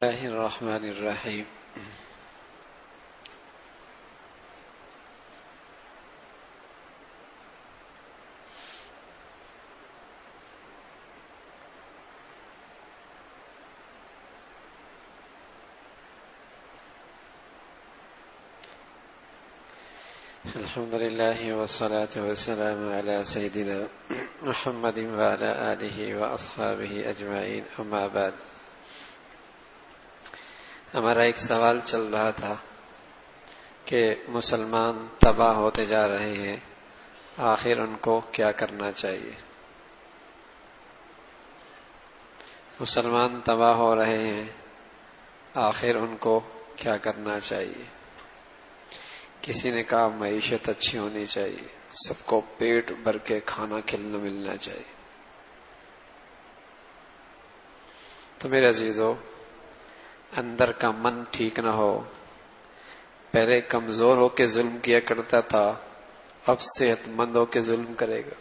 الله الرحمن الرحيم. الحمد لله والصلاة والسلام على سيدنا محمد وعلى آله وأصحابه أجمعين. أما بعد. ہمارا ایک سوال چل رہا تھا کہ مسلمان تباہ ہوتے جا رہے ہیں، آخر ان کو کیا کرنا چاہیے؟ مسلمان تباہ ہو رہے ہیں، آخر ان کو کیا کرنا چاہیے؟ کسی نے کہا معیشت اچھی ہونی چاہیے، سب کو پیٹ بھر کے کھانا کھلنا ملنا چاہیے. تو میرے عزیزو، اندر کا من ٹھیک نہ ہو، پہلے کمزور ہو کے ظلم کیا کرتا تھا، اب صحت مند ہو کے ظلم کرے گا.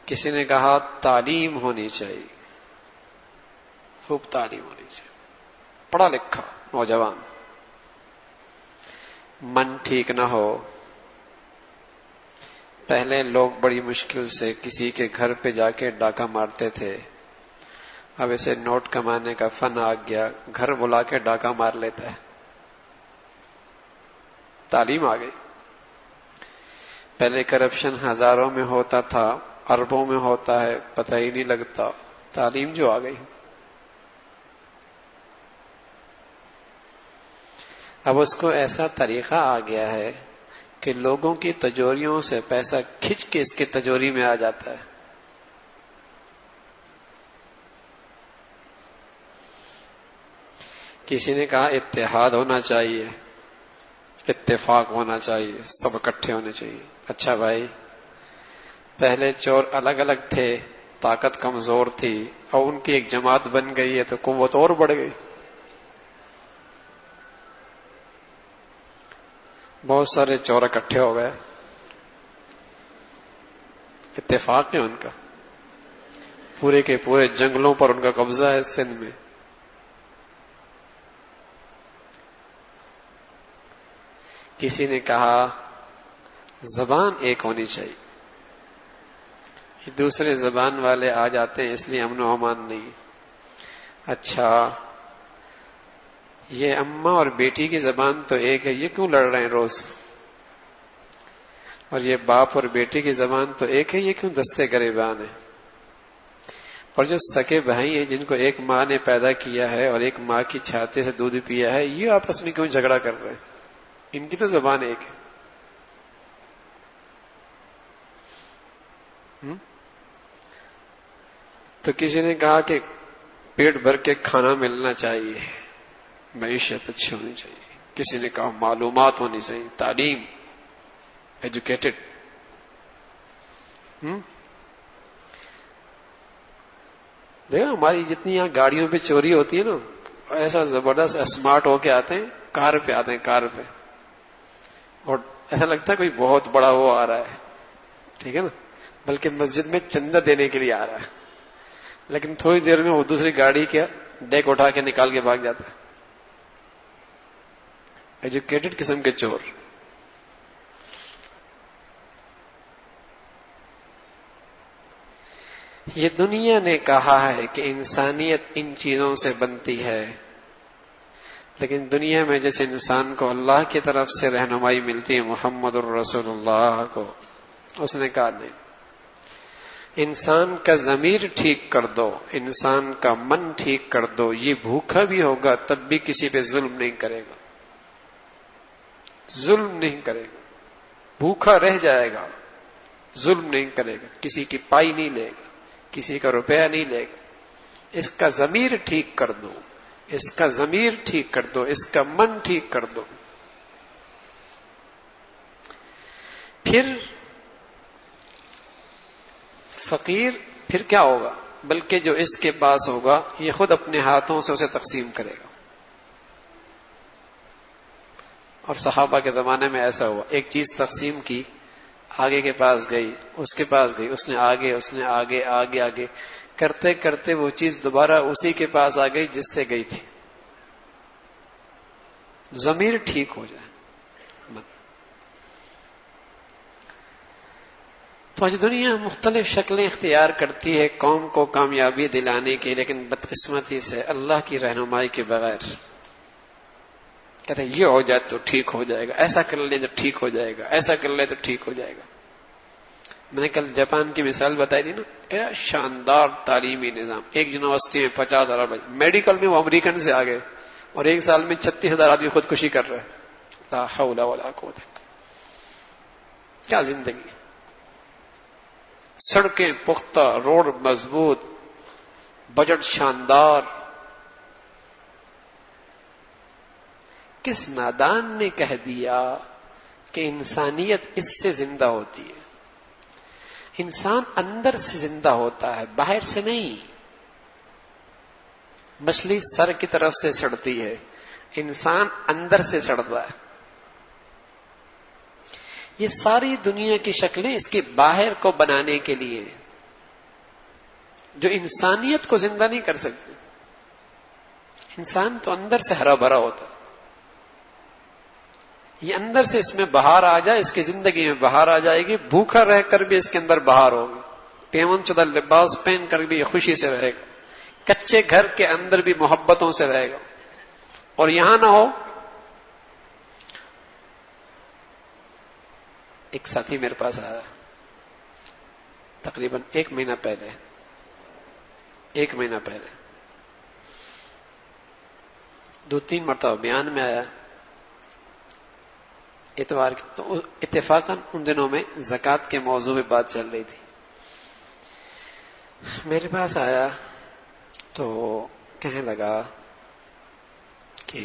کسی نے کہا تعلیم ہونی چاہیے، خوب تعلیم ہونی چاہیے، پڑھا لکھا نوجوان. من ٹھیک نہ ہو، پہلے لوگ بڑی مشکل سے کسی کے گھر پہ جا کے ڈاکہ مارتے تھے، اب اسے نوٹ کمانے کا فن آ گیا، گھر بلا کے ڈاکہ مار لیتا ہے. تعلیم آ گئی. پہلے کرپشن ہزاروں میں ہوتا تھا، اربوں میں ہوتا ہے، پتہ ہی نہیں لگتا. تعلیم جو آ گئی. اب اس کو ایسا طریقہ آ گیا ہے کہ لوگوں کی تجوریوں سے پیسہ کھچ کے اس کی تجوری میں آ جاتا ہے. کسی نے کہا اتحاد ہونا چاہیے، اتفاق ہونا چاہیے، سب اکٹھے ہونے چاہیے. اچھا بھائی، پہلے چور الگ الگ تھے، طاقت کمزور تھی، اور ان کی ایک جماعت بن گئی ہے تو قوت اور بڑھ گئی. بہت سارے چور اکٹھے ہو گئے، اتفاق ہے ان کا، پورے کے پورے جنگلوں پر ان کا قبضہ ہے سندھ میں. کسی نے کہا زبان ایک ہونی چاہیے، دوسرے زبان والے آ جاتے ہیں اس لیے امن و امان نہیں. اچھا، یہ اماں اور بیٹی کی زبان تو ایک ہے، یہ کیوں لڑ رہے ہیں روز؟ اور یہ باپ اور بیٹی کی زبان تو ایک ہے، یہ کیوں دستے گریبان ہیں؟ اور جو سکے بھائی ہیں جن کو ایک ماں نے پیدا کیا ہے اور ایک ماں کی چھاتی سے دودھ پیا ہے، یہ آپس میں کیوں جھگڑا کر رہے ہیں؟ ان کی تو زبان ایک ہے. تو کسی نے کہا کہ پیٹ بھر کے کھانا ملنا چاہیے، معیشت اچھی ہونی چاہیے. کسی نے کہا معلومات ہونی چاہیے، تعلیم، ایجوکیٹڈ. دیکھو ہماری جتنی یہاں گاڑیوں پہ چوری ہوتی ہے نا، ایسا زبردست اسمارٹ ہو کے آتے ہیں، کار پہ آتے ہیں، کار پہ، اور ایسا لگتا ہے کوئی بہت بڑا وہ آ رہا ہے، ٹھیک ہے نا، بلکہ مسجد میں چندہ دینے کے لیے آ رہا ہے، لیکن تھوڑی دیر میں وہ دوسری گاڑی کے ڈیک اٹھا کے نکال کے بھاگ جاتا ہے. ایجوکیٹڈ قسم کے چور. یہ دنیا نے کہا ہے کہ انسانیت ان چیزوں سے بنتی ہے، لیکن دنیا میں جس انسان کو اللہ کی طرف سے رہنمائی ملتی ہے، محمد الرسول اللہ کو، اس نے کہا نہیں، انسان کا ضمیر ٹھیک کر دو، انسان کا من ٹھیک کر دو، یہ بھوکا بھی ہوگا تب بھی کسی پہ ظلم نہیں کرے گا، ظلم نہیں کرے گا، بھوکا رہ جائے گا، ظلم نہیں کرے گا، کسی کی پائی نہیں لے گا، کسی کا روپیہ نہیں لے گا. اس کا ضمیر ٹھیک کر دو، اس کا ضمیر ٹھیک کر دو، اس کا من ٹھیک کر دو. پھر فقیر پھر کیا ہوگا؟ بلکہ جو اس کے پاس ہوگا یہ خود اپنے ہاتھوں سے اسے تقسیم کرے گا. اور صحابہ کے زمانے میں ایسا ہوا، ایک چیز تقسیم کی، آگے کے پاس گئی، اس کے پاس گئی، اس نے آگے آگے آگے کرتے کرتے وہ چیز دوبارہ اسی کے پاس آ گئی جس سے گئی تھی. ضمیر ٹھیک ہو جائے. تو آج دنیا مختلف شکلیں اختیار کرتی ہے قوم کو کامیابی دلانے کی، لیکن بدقسمتی سے اللہ کی رہنمائی کے بغیر کہتے ہیں یہ ہو جائے تو ٹھیک ہو جائے گا، ایسا کر لے تو ٹھیک ہو جائے گا، ایسا کر لے تو ٹھیک ہو جائے گا. میں نے کل جاپان کی مثال بتائی تھی نا، شاندار تعلیمی نظام، ایک یونیورسٹی میں 50,000 بچے، میڈیکل میں وہ امریکن سے آگے، اور ایک سال میں 36,000 آدمی خودکشی کر رہے. لا حول ولا قوت. کیا زندگی، سڑکیں پختہ، روڈ مضبوط، بجٹ شاندار. کس نادان نے کہہ دیا کہ انسانیت اس سے زندہ ہوتی ہے؟ انسان اندر سے زندہ ہوتا ہے، باہر سے نہیں. مچھلی سر کی طرف سے سڑتی ہے، انسان اندر سے سڑتا ہے. یہ ساری دنیا کی شکلیں اس کے باہر کو بنانے کے لیے، جو انسانیت کو زندہ نہیں کر سکتے. انسان تو اندر سے ہرا بھرا ہوتا ہے. یہ اندر سے اس میں بہار آ جائے، اس کی زندگی میں بہار آ جائے گی. بھوکا رہ کر بھی اس کے اندر بہار ہوگی، پیمن چدہ لباس پہن کر بھی یہ خوشی سے رہے گا، کچے گھر کے اندر بھی محبتوں سے رہے گا. اور یہاں نہ ہو. ایک ساتھی میرے پاس آیا تقریباً ایک مہینہ پہلے 2-3 مرتبہ بیان میں آیا اتوار کی. تو اتفاقاً ان دنوں میں زکوٰۃ کے موضوع پہ بات چل رہی تھی. میرے پاس آیا تو کہنے لگا کہ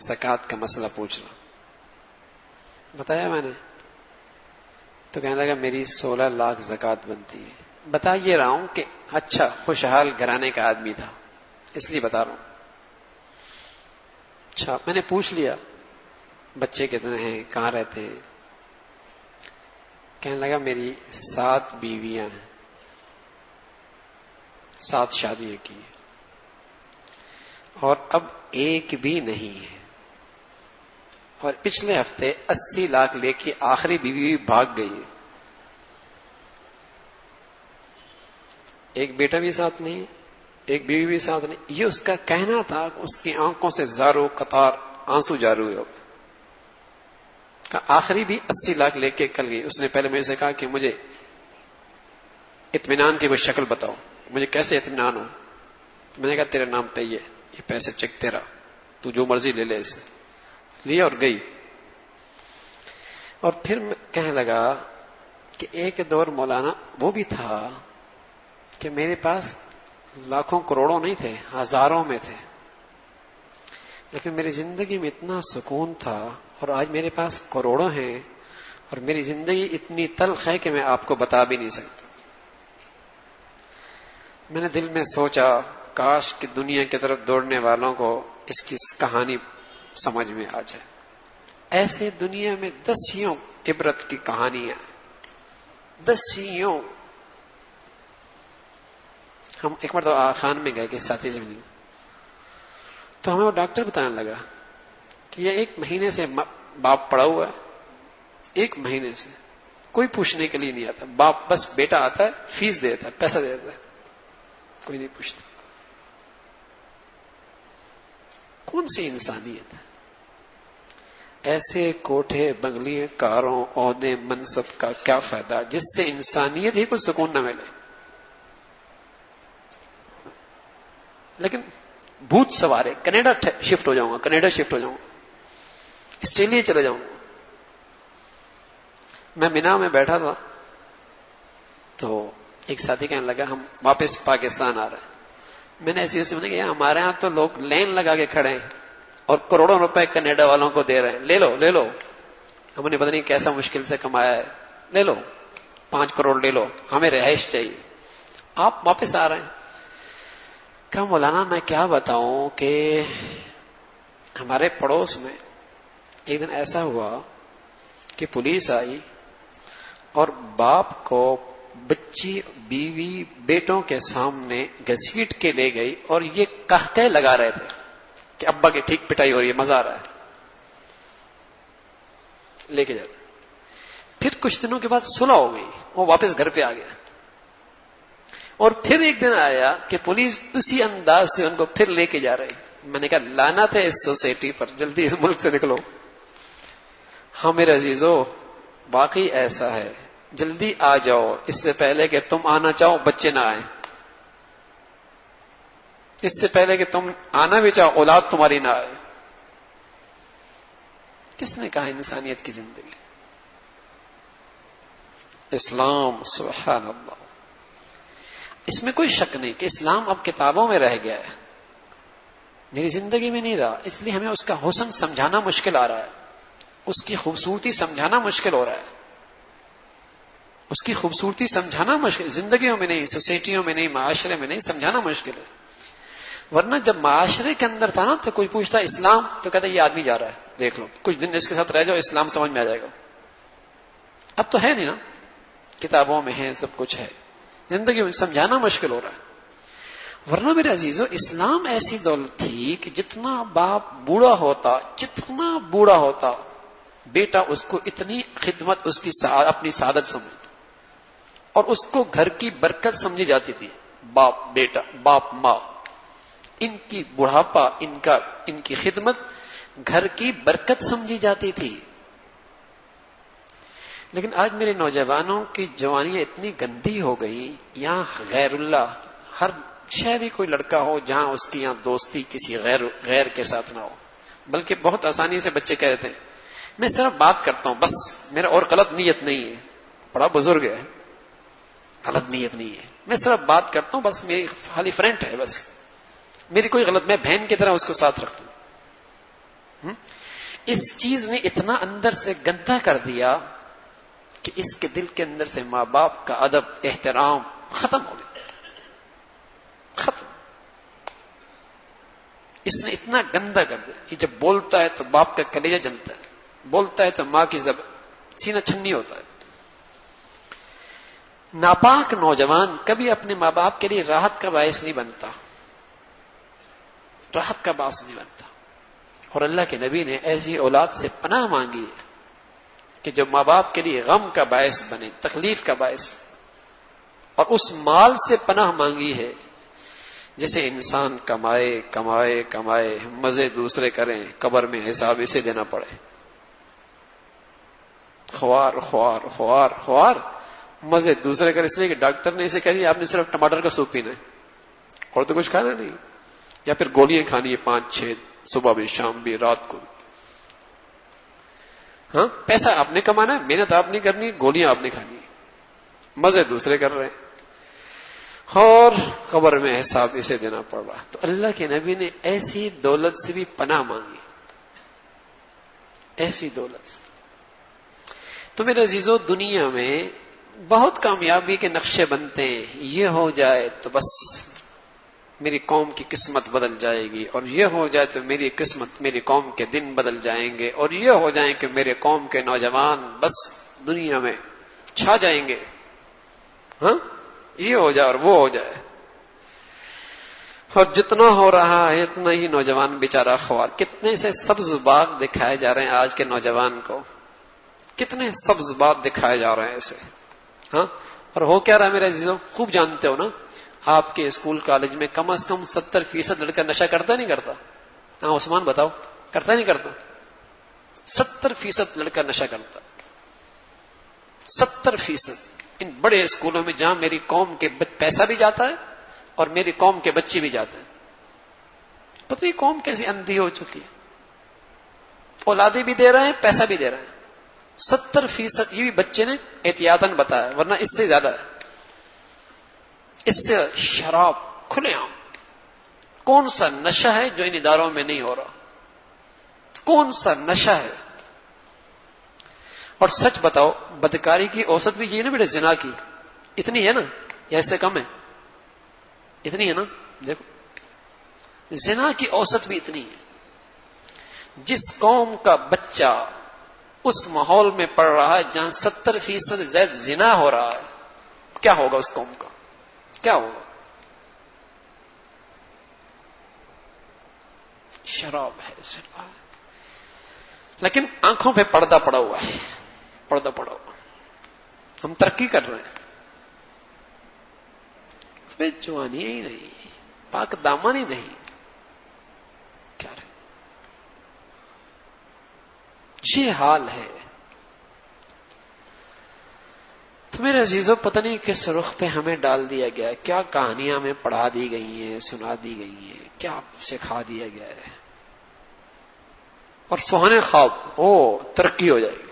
زکوٰۃ کا مسئلہ پوچھ رہا. بتایا میں نے. تو کہنے لگا میری 16 لاکھ زکوٰۃ بنتی ہے. بتا یہ رہا ہوں کہ اچھا خوشحال گھرانے کا آدمی تھا، اس لیے بتا رہا ہوں. اچھا میں نے پوچھ لیا بچے کتنے ہیں، کہاں رہتے ہیں. کہنے لگا میری 7 بیویاں ہیں، 7 شادیاں کی ہیں، اور اب ایک بھی نہیں ہے. اور پچھلے ہفتے 80 لاکھ لے کے آخری بیوی بھاگ گئی ہے. ایک بیٹا بھی ساتھ نہیں، ایک بیوی بھی ساتھ نہیں. یہ اس کا کہنا تھا کہ اس کی آنکھوں سے زاروں قطار آنسو جاری ہوئے. آخری بھی 80 لاکھ لے کے کل گئی. اس نے پہلے مجھ سے کہا کہ مجھے اطمینان کی کوئی شکل بتاؤ، مجھے کیسے اطمینان ہو. میں نے کہا تیرے نام پہ یہ پیسے چیک تیرا، تو جو مرضی لے لے. اس سے لیا اور گئی. اور پھر کہنے لگا کہ ایک دور مولانا وہ بھی تھا کہ میرے پاس لاکھوں کروڑوں نہیں تھے، ہزاروں میں تھے، لیکن میری زندگی میں اتنا سکون تھا. اور آج میرے پاس کروڑوں ہیں اور میری زندگی اتنی تلخ ہے کہ میں آپ کو بتا بھی نہیں سکتا. میں نے دل میں سوچا کاش کہ دنیا کی طرف دوڑنے والوں کو اس کی کہانی سمجھ میں آ جائے. ایسے دنیا میں 10 عبرت کی کہانیاں، 10. ہم ایک مرتبہ آغا خان میں گئے کہ ساتھی سے ملی، تو ہمیں وہ ڈاکٹر بتانے لگا کہ یہ 1 مہینے سے باپ پڑا ہوا ہے. 1 مہینے سے کوئی پوچھنے کے لیے نہیں آتا. باپ بس بیٹا آتا ہے، فیس دیتا ہے، پیسہ دیتا ہے، کوئی نہیں پوچھتا. کون سی انسانیت ہے؟ ایسے کوٹھے بنگلے، کاروں، عہدے، منصب کا کیا فائدہ جس سے انسانیت ہی کو سکون نہ ملے. لیکن بھوت سوارے، کینیڈا شفٹ ہو جاؤں گا، آسٹریلیا چلے جاؤں گا. میں مینا میں بیٹھا تھا تو ایک ساتھی کہنے لگا ہم واپس پاکستان آ رہے ہیں. میں نے ایسی سمجھا کہ ہمارے ہاں تو لوگ لائن لگا کے کھڑے ہیں اور کروڑوں روپے کینیڈا والوں کو دے رہے ہیں، لے لو. ہم نے پتہ نہیں کیسا مشکل سے کمایا ہے، لے لو 5 کروڑ لے لو، ہمیں رہائش چاہیے، آپ واپس آ رہے ہیں. کہا مولانا میں کیا بتاؤں کہ ہمارے پڑوس میں ایک دن ایسا ہوا کہ پولیس آئی اور باپ کو بچی بیوی بیٹوں کے سامنے گھسیٹ کے لے گئی اور یہ کہہ لگا رہے تھے کہ ابا کی ٹھیک پٹائی ہو رہی ہے، مزہ آ رہا ہے، لے کے جاتے. پھر کچھ دنوں کے بعد صلح ہو گئی، وہ واپس گھر پہ آ گیا. اور پھر ایک دن آیا کہ پولیس اسی انداز سے ان کو پھر لے کے جا رہی. میں نے کہا لعنت ہے اس سوسائٹی پر، جلدی اس ملک سے نکلو. ہاں میرے عزیزو، واقعی ایسا ہے. جلدی آ جاؤ اس سے پہلے کہ تم آنا چاہو بچے نہ آئیں، اس سے پہلے کہ تم آنا بھی چاہو اولاد تمہاری نہ آئے. کس نے کہا انسانیت کی زندگی؟ اسلام. سبحان اللہ. اس میں کوئی شک نہیں کہ اسلام اب کتابوں میں رہ گیا ہے، میری زندگی میں نہیں رہا. اس لیے ہمیں اس کا حسن سمجھانا مشکل آ رہا ہے، اس کی خوبصورتی سمجھانا مشکل ہو رہا ہے. اس کی خوبصورتی سمجھانا مشکل، زندگیوں میں نہیں، سوسائٹیوں میں نہیں، معاشرے میں نہیں، سمجھانا مشکل ہے. ورنہ جب معاشرے کے اندر تھا نا تو کوئی پوچھتا اسلام تو کہتا یہ آدمی جا رہا ہے، دیکھ لو کچھ دن اس کے ساتھ رہ جاؤ اسلام سمجھ میں آ جائے گا. اب تو ہے نہیں نا، کتابوں میں ہے، سب کچھ ہے، زندگی میں سمجھانا مشکل ہو رہا ہے. ورنہ میرے عزیزو اسلام ایسی دولت تھی کہ جتنا باپ بوڑھا ہوتا بیٹا اس کو اتنی خدمت، اس کی اپنی سعادت سمجھتا اور اس کو گھر کی برکت سمجھی جاتی تھی. باپ بیٹا، باپ ماں، ان کی بڑھاپا، ان کی خدمت گھر کی برکت سمجھی جاتی تھی. لیکن آج میرے نوجوانوں کی جوانیاں اتنی گندی ہو گئی، یہاں غیر اللہ، ہر شہری کوئی لڑکا ہو جہاں اس کی یہاں دوستی کسی غیر کے ساتھ نہ ہو. بلکہ بہت آسانی سے بچے کہہ دیتے ہیں میں صرف بات کرتا ہوں، بس میرا اور غلط نیت نہیں ہے. بڑا بزرگ ہے، غلط نیت نہیں ہے، میں صرف بات کرتا ہوں، بس میری خالی فرینڈ ہے، بس میری کوئی غلط، میں بہن کی طرح اس کو ساتھ رکھتا ہوں. اس چیز نے اتنا اندر سے گندا کر دیا کہ اس کے دل کے اندر سے ماں باپ کا ادب، احترام ختم ہو گیا، ختم. اس نے اتنا گندا کر دیا. یہ جب بولتا ہے تو باپ کا کلیجہ جلتا ہے، بولتا ہے تو ماں کی سینہ چھنی ہوتا ہے. ناپاک نوجوان کبھی اپنے ماں باپ کے لیے راحت کا باعث نہیں بنتا، راحت کا باعث نہیں بنتا. اور اللہ کے نبی نے ایسی اولاد سے پناہ مانگی ہے کہ جو ماں باپ کے لیے غم کا باعث بنے، تکلیف کا باعث. اور اس مال سے پناہ مانگی ہے جسے انسان کمائے کمائے کمائے، مزے دوسرے کریں، قبر میں حساب اسے دینا پڑے. خوار خوار خوار خوار، مزے دوسرے کر، اس لیے کہ ڈاکٹر نے اسے کہہ دیا آپ نے صرف ٹماٹر کا سوپ پینا ہے اور تو کچھ کھانا نہیں، یا پھر گولیاں کھانی ہے 5-6، صبح بھی شام بھی رات کو. ہاں پیسہ آپ نے کمانا ہے، محنت آپ نے کرنی، گولیاں آپ نے کھانی، مزے دوسرے کر رہے ہیں اور قبر میں حساب اسے دینا پڑ رہا. تو اللہ کے نبی نے ایسی دولت سے بھی پناہ مانگی، ایسی دولت سے. تو میرے عزیزو دنیا میں بہت کامیابی کے نقشے بنتے ہیں، یہ ہو جائے تو بس میری قوم کی قسمت بدل جائے گی، اور یہ ہو جائے تو میری قسمت، میری قوم کے دن بدل جائیں گے، اور یہ ہو جائیں کہ میرے قوم کے نوجوان بس دنیا میں چھا جائیں گے. ہاں یہ ہو جائے اور وہ ہو جائے. اور جتنا ہو رہا ہے اتنا ہی نوجوان بیچارہ خوار. کتنے سے سبز باغ دکھائے جا رہے ہیں آج کے نوجوان کو، کتنے سبز باغ دکھائے جا رہے ہیں ایسے. ہاں اور ہو کیا رہا ہے میرے عزیزوں، خوب جانتے ہو نا، آپ کے اسکول کالج میں کم از کم 70% لڑکا نشہ کرتا نہیں کرتا؟ ہاں عثمان بتاؤ، کرتا نہیں کرتا؟ 70% لڑکا نشہ کرتا، 70%. ان بڑے اسکولوں میں جہاں میری قوم کے پیسہ بھی جاتا ہے اور میری قوم کے بچے بھی جاتے ہیں. پتہ نہیں قوم کیسی اندھی ہو چکی ہے، اولادیں بھی دے رہے ہیں، پیسہ بھی دے رہے ہیں. 70% یہ بھی بچے نے احتیاطاً بتایا، ورنہ اس سے زیادہ ہے. اس سے شراب کھلے عام. کون سا نشہ ہے جو ان اداروں میں نہیں ہو رہا؟ کون سا نشہ ہے؟ اور سچ بتاؤ بدکاری کی اوسط بھی یہ نا بیٹے، زنا کی اتنی ہے نا یا اس سے کم ہے؟ اتنی ہے نا. دیکھو زنا کی اوسط بھی اتنی ہے. جس قوم کا بچہ اس ماحول میں پڑ رہا ہے جہاں 70% زائد زنا ہو رہا ہے، کیا ہوگا اس قوم کا؟ کیا ہوگا؟ شراب ہے، زنا ہے، لیکن آنکھوں پہ پردہ پڑا ہوا ہے، پردہ پڑا ہوا. ہم ترقی کر رہے ہیں، ہمیں جوانی ہی نہیں، پاک دامن ہی نہیں. کیا رہے؟ یہ حال ہے. تو میرے عزیزوں، پتہ نہیں کس رخ پہ ہمیں ڈال دیا گیا ہے، کیا کہانیاں ہمیں پڑھا دی گئی ہیں، سنا دی گئی ہیں، کیا سکھا دیا گیا ہے. اور سہانے خواب، ترقی ہو جائے گی،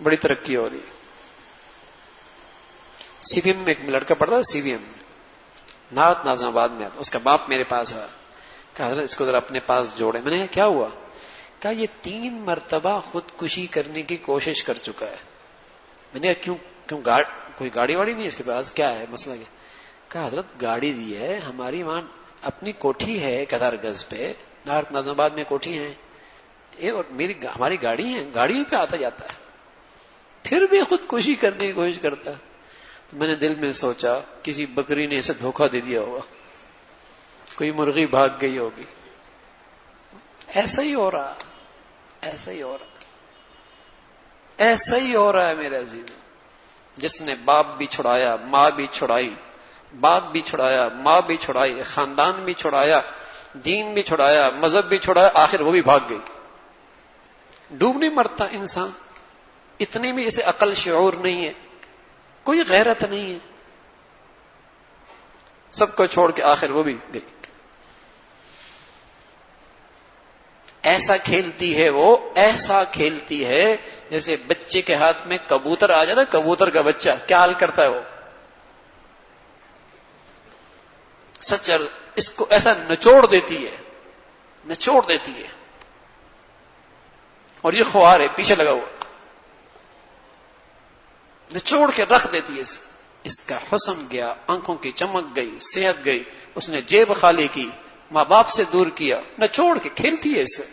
بڑی ترقی ہو رہی ہے. سی بی ایم میں ایک لڑکا پڑھتا ہے، C B M north norms آباد میں آتا، اس کا باپ میرے پاس ہے، کہا حضرت اس کو ذرا اپنے پاس جوڑے. میں نے کہا کیا ہوا؟ کہا یہ 3 مرتبہ خودکشی کرنے کی کوشش کر چکا ہے. میں نے کہا کیوں کوئی گاڑی واڑی نہیں اس کے پاس، کیا ہے مسئلہ؟ کیا؟ کہا حضرت گاڑی دی ہے ہماری، وہاں اپنی کوٹھی ہے 1000 گز پہ، نارت نازم آباد میں کوٹھی ہے، اور ہماری گاڑی ہے، گاڑی پہ آتا جاتا ہے، پھر بھی خودکشی کرنے کی کوشش کرتا ہے. تو میں نے دل میں سوچا کسی بکری نے اسے دھوکہ دے دیا ہوگا، کوئی مرغی بھاگ گئی ہوگی. ایسا ہی ہو رہا، ایسا ہی ہو رہا، ایسا ہی ہو رہا ہے میرے عزیز. جس نے باپ بھی چھڑایا، ماں بھی چھڑائی، باپ بھی چھڑایا، ماں بھی چھڑائی، خاندان بھی چھڑایا، دین بھی چھڑایا، مذہب بھی چھڑایا، آخر وہ بھی بھاگ گئی. ڈوب نہیں مرتا انسان، اتنی بھی اسے عقل شعور نہیں ہے، کوئی غیرت نہیں ہے، سب کو چھوڑ کے آخر وہ بھی گئی. ایسا کھیلتی ہے وہ، ایسا کھیلتی ہے جیسے بچے کے ہاتھ میں کبوتر آ جائے نا، کبوتر کا بچہ کیا حال کرتا ہے وہ. سچ اس کو ایسا نچوڑ دیتی ہے، نچوڑ دیتی ہے. اور یہ خوار ہے پیچھے لگا ہوا، نچوڑ کے رکھ دیتی ہے. اس کا حسن گیا، آنکھوں کی چمک گئی، صحت گئی، اس نے جیب خالی کی، ماں باپ سے دور کیا، نچوڑ کے کھیلتی ہے اسے.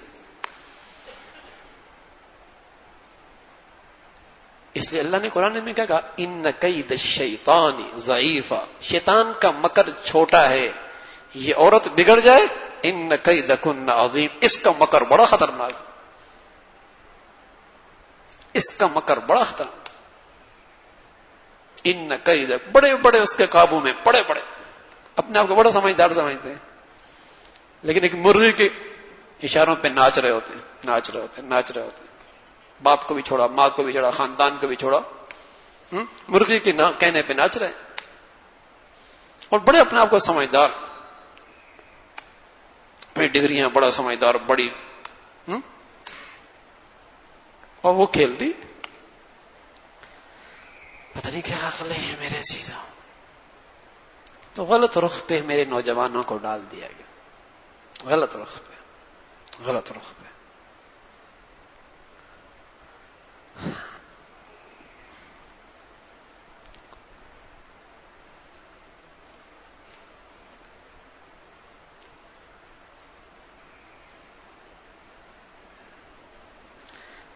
اس لیے اللہ نے قرآن میں کیا کہا؟ ان کید الشیطان ضعیف، شیطان کا مکر چھوٹا ہے. یہ عورت بگڑ جائے، ان کیدکن عظیم، اس کا مکر بڑا خطرناک، اس کا مکر بڑا خطرناک. ان کیدک، بڑے بڑے اس کے قابو میں، بڑے بڑے، اپنے آپ کو بڑا سمجھدار سمجھتے ہیں، لیکن ایک مرغی کے اشاروں پہ ناچ رہے ہوتے ہیں، ناچ رہے ہوتے ہیں، ناچ رہے ہوتے ہیں. باپ کو بھی چھوڑا، ماں کو بھی چھوڑا، خاندان کو بھی چھوڑا، مرغی کے کہنے پہ ناچ رہے ہیں، اور بڑے اپنے آپ کو سمجھدار، اپنی ڈگریاں بڑا سمجھدار، بڑی، اور وہ کھیل رہی. پتہ نہیں کیا عقلیں ہیں میرے عزیزوں. تو غلط رخ پہ میرے نوجوانوں کو ڈال دیا گیا، غلط رخ پہ، غلط رخ پہ.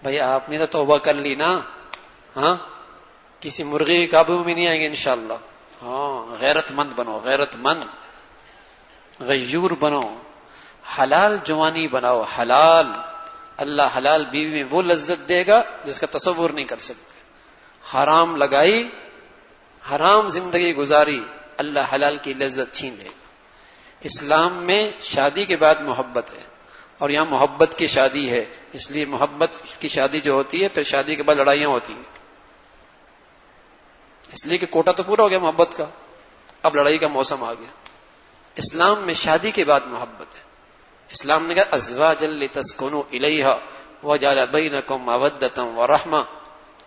بھائی آپ نے تو توبہ کر لی نا، ہاں، کسی مرغی کے قابو میں نہیں آئیں گے انشاءاللہ. ہاں، غیرت مند بنو، غیرت مند، غیور بنو، حلال جوانی بناؤ، حلال. اللہ حلال بیوی میں وہ لذت دے گا جس کا تصور نہیں کر سکتے. حرام لگائی، حرام زندگی گزاری، اللہ حلال کی لذت چھین لے. اسلام میں شادی کے بعد محبت ہے، اور یہاں محبت کی شادی ہے، اس لیے محبت کی شادی جو ہوتی ہے پھر شادی کے بعد لڑائیاں ہوتی ہیں، اس لیے کہ کوٹا تو پورا ہو گیا محبت کا، اب لڑائی کا موسم آ گیا. اسلام میں شادی کے بعد محبت ہے. اسلام نے کہا ازواجا لتسکنوا الیہا وجعل بینکم مودۃ ورحمہ.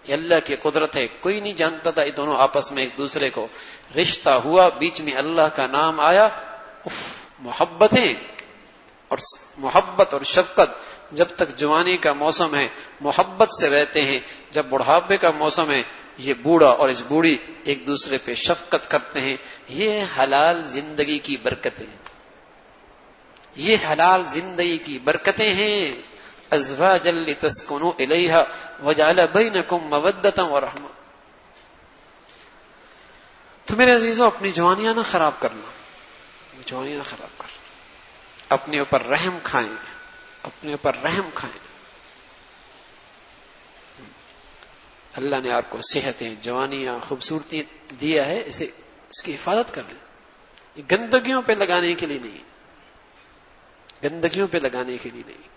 یہ اللہ کی قدرت ہے، کوئی نہیں جانتا تھا یہ دونوں آپس میں ایک دوسرے کو، رشتہ ہوا، بیچ میں اللہ کا نام آیا، محبتیں اور محبت اور شفقت. جب تک جوانی کا موسم ہے محبت سے رہتے ہیں، جب بڑھاپے کا موسم ہے یہ بوڑھا اور اس بوڑھی ایک دوسرے پہ شفقت کرتے ہیں. یہ حلال زندگی کی برکتیں ہیں، یہ حلال زندگی کی برکتیں ہیں. ازواجا لتسکنوا الیہا وجعل بینکم مودۃ ورحمہ. تو میرے عزیزوں اپنی جوانیاں نہ خراب کرنا، جوانیاں نہ خراب کرنا، اپنے اوپر رحم کھائیں، اپنے اوپر رحم کھائیں. اللہ نے آپ کو صحتیں، جوانیاں، خوبصورتی دیا ہے، اس کی حفاظت کر لیں. یہ گندگیوں پہ لگانے کے لیے نہیں، گندگیوں پہ لگانے کے لیے نہیں.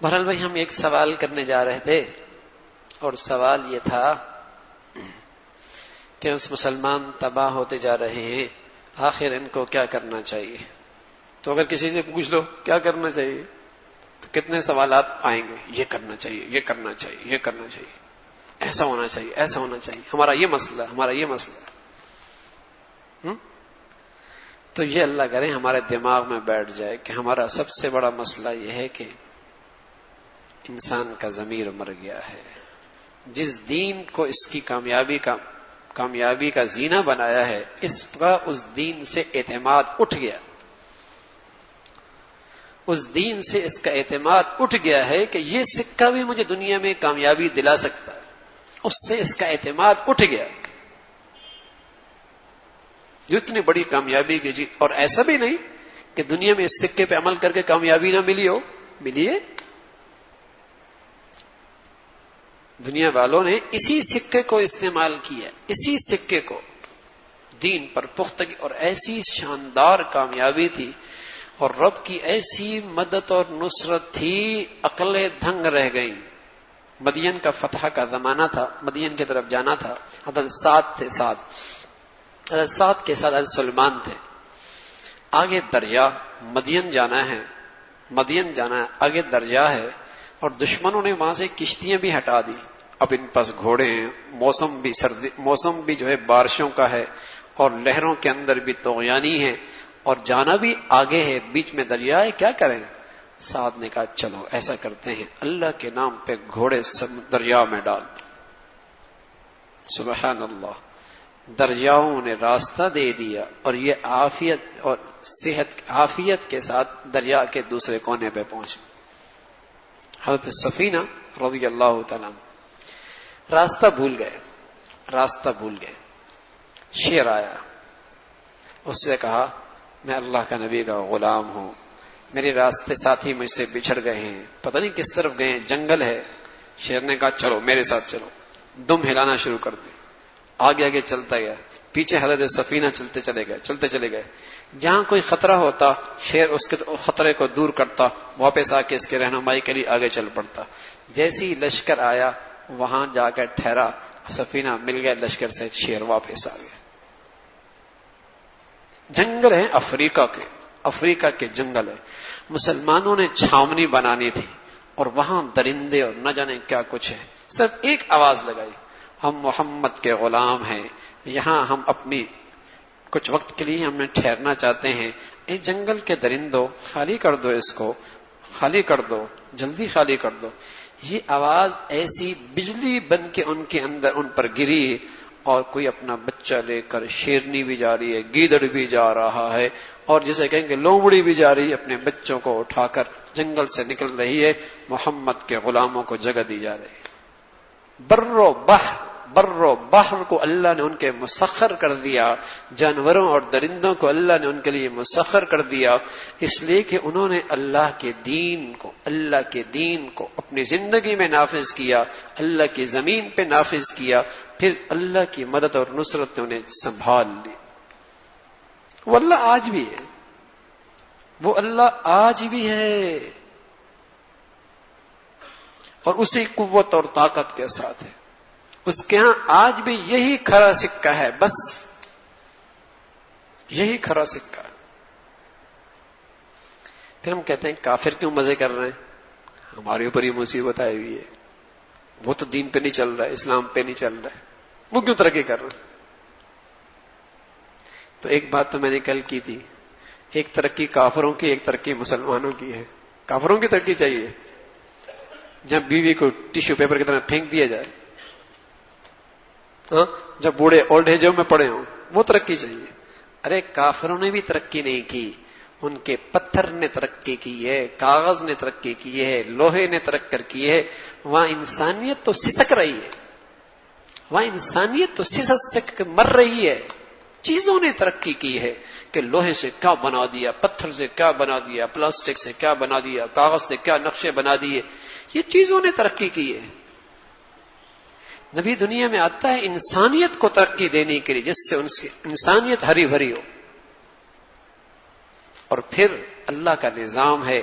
بہرحال بھائی ہم ایک سوال کرنے جا رہے تھے، اور سوال یہ تھا کہ اس مسلمان تباہ ہوتے جا رہے ہیں، آخر ان کو کیا کرنا چاہیے؟ تو اگر کسی سے پوچھ لو کیا کرنا چاہیے تو کتنے سوالات آئیں گے. یہ کرنا چاہیے، یہ کرنا چاہیے، یہ کرنا چاہیے، ایسا ہونا چاہیے، ایسا ہونا چاہیے، ہمارا یہ مسئلہ ہے، ہمارا یہ مسئلہ ہے. تو یہ اللہ کرے ہمارے دماغ میں بیٹھ جائے کہ ہمارا سب سے بڑا مسئلہ یہ ہے کہ انسان کا ضمیر مر گیا ہے. جس دین کو اس کی کامیابی کا زینہ بنایا ہے، اس دین سے اعتماد اٹھ گیا. اس دین سے اس کا اعتماد اٹھ گیا ہے کہ یہ سکہ بھی مجھے دنیا میں کامیابی دلا سکتا ہے. اس سے اس کا اعتماد اٹھ گیا. جو اتنی بڑی کامیابی کی جی، اور ایسا بھی نہیں کہ دنیا میں اس سکے پہ عمل کر کے کامیابی نہ ملی ہو، ملی ہے. دنیا والوں نے اسی سکے کو استعمال کیا، اسی سکے کو دین پر پختگی، اور ایسی شاندار کامیابی تھی اور رب کی ایسی مدد اور نصرت تھی، عقلیں دھنگ رہ گئیں. مدین کا فتح کا زمانہ تھا، مدین کی طرف جانا تھا. حضرت سعد تھے، حضرت سعد کے ساتھ حضرت سلمان تھے. آگے دریا، مدین جانا ہے، مدین جانا ہے، آگے دریا ہے، اور دشمنوں نے وہاں سے کشتیاں بھی ہٹا دی. اب ان پاس گھوڑے ہیں، موسم بھی جو ہے بارشوں کا ہے، اور لہروں کے اندر بھی طغیانی ہے، اور جانا بھی آگے ہے، بیچ میں دریا ہے. کیا کریں؟ سعد نے کہا چلو ایسا کرتے ہیں، اللہ کے نام پہ گھوڑے دریا میں ڈال. سبحان اللہ، دریاؤں نے راستہ دے دیا، اور یہ عافیت کے ساتھ دریا کے دوسرے کونے پہ پہنچے. حضرت سفینہ رضی اللہ تعالیٰ راستہ بھول گئے. شیر آیا، اس سے کہا میں اللہ کا نبی کا غلام ہوں، میرے راستے ساتھی مجھ سے بچھڑ گئے ہیں، پتہ نہیں کس طرف گئے ہیں، جنگل ہے. شیر نے کہا چلو میرے ساتھ چلو. دم ہلانا شروع کر دے، آگے چلتا گیا. پیچھے حضرت سفینہ چلتے چلے گئے. جہاں کوئی خطرہ ہوتا شیر اس کے خطرے کو دور کرتا، واپس آ کے اس کے رہنمائی کے لیے آگے چل پڑتا. جیسی لشکر آیا وہاں جا کر ٹھہرا، سفینہ مل گیا لشکر سے، شیر واپس آ گیا. جنگل ہے افریقہ کے جنگل ہے. مسلمانوں نے چھاونی بنانی تھی، اور وہاں درندے اور نہ جانے کیا کچھ ہے. صرف ایک آواز لگائی، ہم محمد کے غلام ہیں، یہاں ہم اپنی کچھ وقت کے لیے ہمیں ٹھہرنا چاہتے ہیں. اس جنگل کے درندوں خالی کر دو، اس کو خالی کر دو، جلدی خالی کر دو. یہ آواز ایسی بجلی بن کے ان کے اندر ان پر گری، اور کوئی اپنا بچہ لے کر، شیرنی بھی جا رہی ہے، گیدڑ بھی جا رہا ہے، اور جسے کہیں گے لومڑی بھی جا رہی ہے، اپنے بچوں کو اٹھا کر جنگل سے نکل رہی ہے. محمد کے غلاموں کو جگہ دی جا رہی ہے. بر و بحر کو اللہ نے ان کے مسخر کر دیا، جانوروں اور درندوں کو اللہ نے ان کے لیے مسخر کر دیا، اس لیے کہ انہوں نے اللہ کے دین کو اپنی زندگی میں نافذ کیا، اللہ کی زمین پہ نافذ کیا. پھر اللہ کی مدد اور نصرت نے انہیں سنبھال لی. وہ اللہ آج بھی ہے، اور اسی قوت اور طاقت کے ساتھ ہے. اس کے ہاں آج بھی یہی کھرا سکہ ہے، بس یہی کھرا سکہ ہے. پھر ہم کہتے ہیں کافر کیوں مزے کر رہے ہیں؟ ہمارے اوپر یہ مصیبت آئی ہوئی ہے، وہ تو دین پہ نہیں چل رہا ہے، اسلام پہ نہیں چل رہا ہے، وہ کیوں ترقی کر رہے ہیں؟ تو ایک بات تو میں نے کل کی تھی، ایک ترقی کافروں کی، ایک ترقی مسلمانوں کی ہے. کافروں کی ترقی چاہیے جب بیوی کو ٹیشو پیپر کی طرح پھینک دیا جائے، جب بوڑھے اولڈ ایج میں پڑے ہوں، وہ ترقی چاہیے. ارے کافروں نے بھی ترقی نہیں کی، ان کے پتھر نے ترقی کی ہے، کاغذ نے ترقی کی ہے، لوہے نے ترقی کی ہے، وہاں انسانیت تو سسک رہی ہے، وہاں انسانیت تو سسک مر رہی ہے۔ چیزوں نے ترقی کی ہے کہ لوہے سے کیا بنا دیا، پتھر سے کیا بنا دیا، پلاسٹک سے کیا بنا دیا، کاغذ سے کیا نقشے بنا دیے، یہ چیزوں نے ترقی کی ہے۔ نبی دنیا میں آتا ہے انسانیت کو ترقی دینے کے لیے، جس سے ان کی انسانیت ہری بھری ہو۔ اور پھر اللہ کا نظام ہے،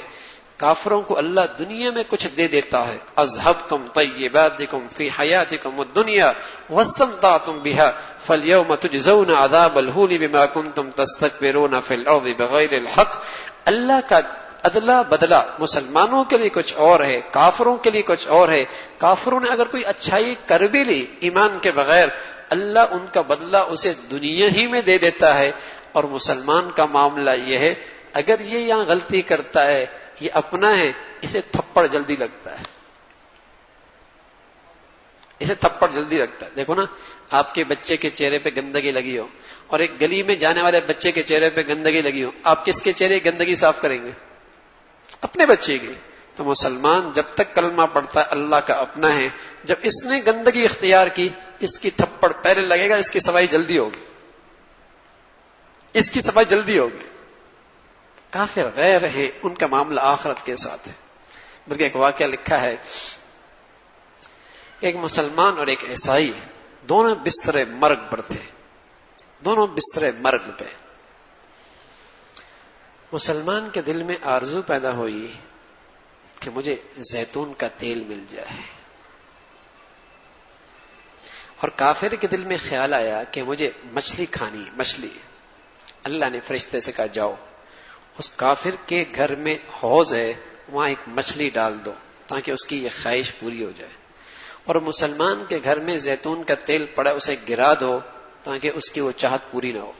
کافروں کو اللہ دنیا میں کچھ دے دیتا ہے، اذهبتم طیباتکم فی حیاتکم الدنیا واستمتعتم بها فالیوم تجزون عذاب الہون بما کنتم تستکبرون فی الارض بغیر الحق۔ اللہ کا عدلہ بدلہ مسلمانوں کے لیے کچھ اور ہے، کافروں کے لیے کچھ اور ہے۔ کافروں نے اگر کوئی اچھائی کر بھی لی ایمان کے بغیر، اللہ ان کا بدلہ اسے دنیا ہی میں دے دیتا ہے۔ اور مسلمان کا معاملہ یہ ہے، اگر یہ یہاں غلطی کرتا ہے، یہ اپنا ہے، اسے تھپڑ جلدی لگتا ہے، اسے تھپڑ جلدی لگتا ہے۔ دیکھو نا، آپ کے بچے کے چہرے پہ گندگی لگی ہو اور ایک گلی میں جانے والے بچے کے چہرے پہ گندگی لگی ہو، آپ کس کے چہرے کی گندگی صاف کریں گے؟ اپنے بچے کی۔ تو مسلمان جب تک کلمہ پڑھتا ہے اللہ کا اپنا ہے، جب اس نے گندگی اختیار کی، اس کی تھپڑ پہلے لگے گا، اس کی صفائی جلدی ہوگی، اس کی صفائی جلدی ہوگی۔ کافر غیر ہے، ان کا معاملہ آخرت کے ساتھ ہے۔ بلکہ ایک واقعہ لکھا ہے، ایک مسلمان اور ایک عیسائی دونوں بستر مرگ پر تھے، دونوں بستر مرگ پہ۔ مسلمان کے دل میں آرزو پیدا ہوئی کہ مجھے زیتون کا تیل مل جائے، اور کافر کے دل میں خیال آیا کہ مجھے مچھلی کھانی، مچھلی۔ اللہ نے فرشتے سے کہا جاؤ اس کافر کے گھر میں حوض ہے، وہاں ایک مچھلی ڈال دو تاکہ اس کی یہ خواہش پوری ہو جائے، اور مسلمان کے گھر میں زیتون کا تیل پڑا، اسے گرا دو تاکہ اس کی وہ چاہت پوری نہ ہو۔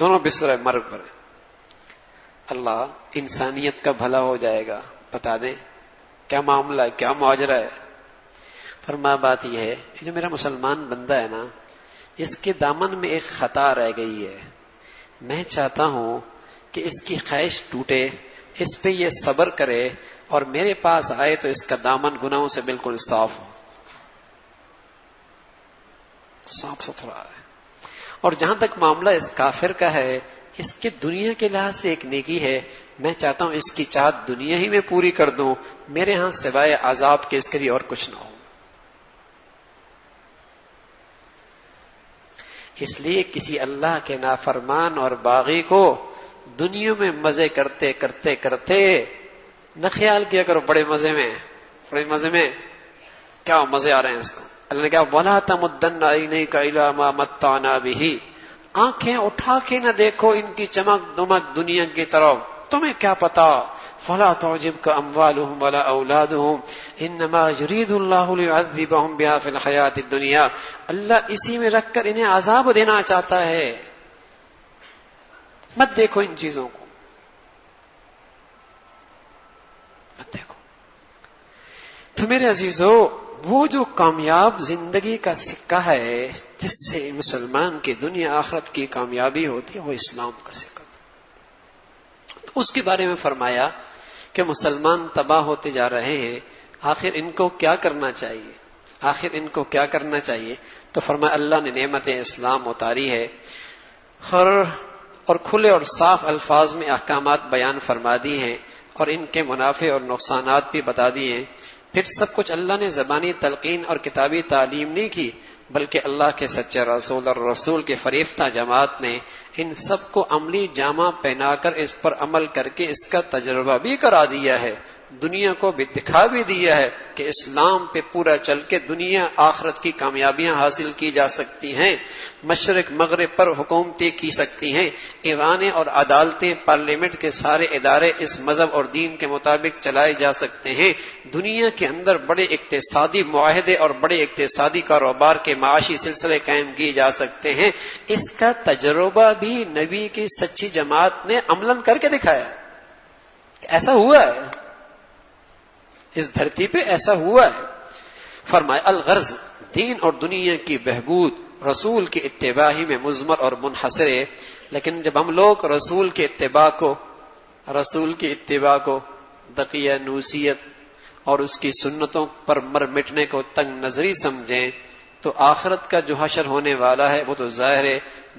دونوں بستر مرگ پر۔ اللہ، انسانیت کا بھلا ہو جائے گا، بتا دیں کیا معاملہ ہے، کیا ماجرا ہے؟ فرمایا بات یہ ہے، جو میرا مسلمان بندہ ہے نا، اس کے دامن میں ایک خطا رہ گئی ہے، میں چاہتا ہوں کہ اس کی خواہش ٹوٹے، اس پہ یہ صبر کرے اور میرے پاس آئے تو اس کا دامن گناہوں سے بالکل صاف ہو، صاف ستھرا ہے۔ اور جہاں تک معاملہ اس کافر کا ہے، اس کے دنیا کے لحاظ سے ایک نیکی ہے، میں چاہتا ہوں اس کی چاہت دنیا ہی میں پوری کر دوں، میرے ہاں سوائے عذاب کے اس کے لیے اور کچھ نہ ہو۔ اس لیے کسی اللہ کے نافرمان اور باغی کو دنیا میں مزے کرتے کرتے کرتے نہ خیال کیا کرو بڑے مزے میں، بڑے مزے میں کیا مزے آ رہے ہیں اس کو۔ اللہ نے کہا وَلَا تَمُدَّنَّ عَيْنَيْكَ إِلَىٰ مَا مَتَّعْنَا بِهِ، آنکھیں اٹھا کے نہ دیکھو ان کی چمک دمک دنیا کی طرف، تمہیں کیا پتا۔ فَلَا تُعْجِبْكَ أَمْوَالُهُمْ وَلَا أَوْلَادُهُمْ إِنَّمَا يُرِيدُ اللَّهُ لِيُعَذِّبَهُمْ بِهَا فِي الْحَيَاةِ الدُّنْيَا، اللہ اسی میں رکھ کر انہیں عذاب دینا چاہتا ہے، مت دیکھو ان چیزوں کو، مت دیکھو۔ تو میرے عزیزو، وہ جو کامیاب زندگی کا سکہ ہے جس سے مسلمان کی دنیا آخرت کی کامیابی ہوتی ہے، وہ اسلام کا سکہ۔ تو اس کے بارے میں فرمایا کہ مسلمان تباہ ہوتے جا رہے ہیں، آخر ان کو کیا کرنا چاہیے، آخر ان کو کیا کرنا چاہیے؟ تو فرمایا اللہ نے نعمت اسلام اتاری ہے اور کھلے اور صاف الفاظ میں احکامات بیان فرما دی ہیں، اور ان کے منافع اور نقصانات بھی بتا دیے ہیں۔ پھر سب کچھ اللہ نے زبانی تلقین اور کتابی تعلیم نہیں کی، بلکہ اللہ کے سچے رسول اور رسول کے فریفتہ جماعت نے ان سب کو عملی جامہ پہنا کر اس پر عمل کر کے اس کا تجربہ بھی کرا دیا ہے، دنیا کو بھی دکھا بھی دیا ہے کہ اسلام پہ پورا چل کے دنیا آخرت کی کامیابیاں حاصل کی جا سکتی ہیں، مشرق مغرب پر حکومتیں کی سکتی ہیں، ایوانیں اور عدالتیں، پارلیمنٹ کے سارے ادارے اس مذہب اور دین کے مطابق چلائے جا سکتے ہیں، دنیا کے اندر بڑے اقتصادی معاہدے اور بڑے اقتصادی کاروبار کے معاشی سلسلے قائم کیے جا سکتے ہیں۔ اس کا تجربہ بھی نبی کی سچی جماعت نے عملاً کر کے دکھایا، ایسا ہوا ہے، اس دھرتی پہ ایسا ہوا ہے۔ فرمایا الغرض، دین اور دنیا کی بہبود رسول کی اتباع ہی میں مضمر اور منحصر ہے. لیکن جب ہم لوگ رسول کی اتباع کو دقیہ نوسیت اور اس کی سنتوں پر مر مٹنے کو تنگ نظری سمجھیں تو آخرت کا جو حشر ہونے والا ہے وہ تو ظاہر ہے.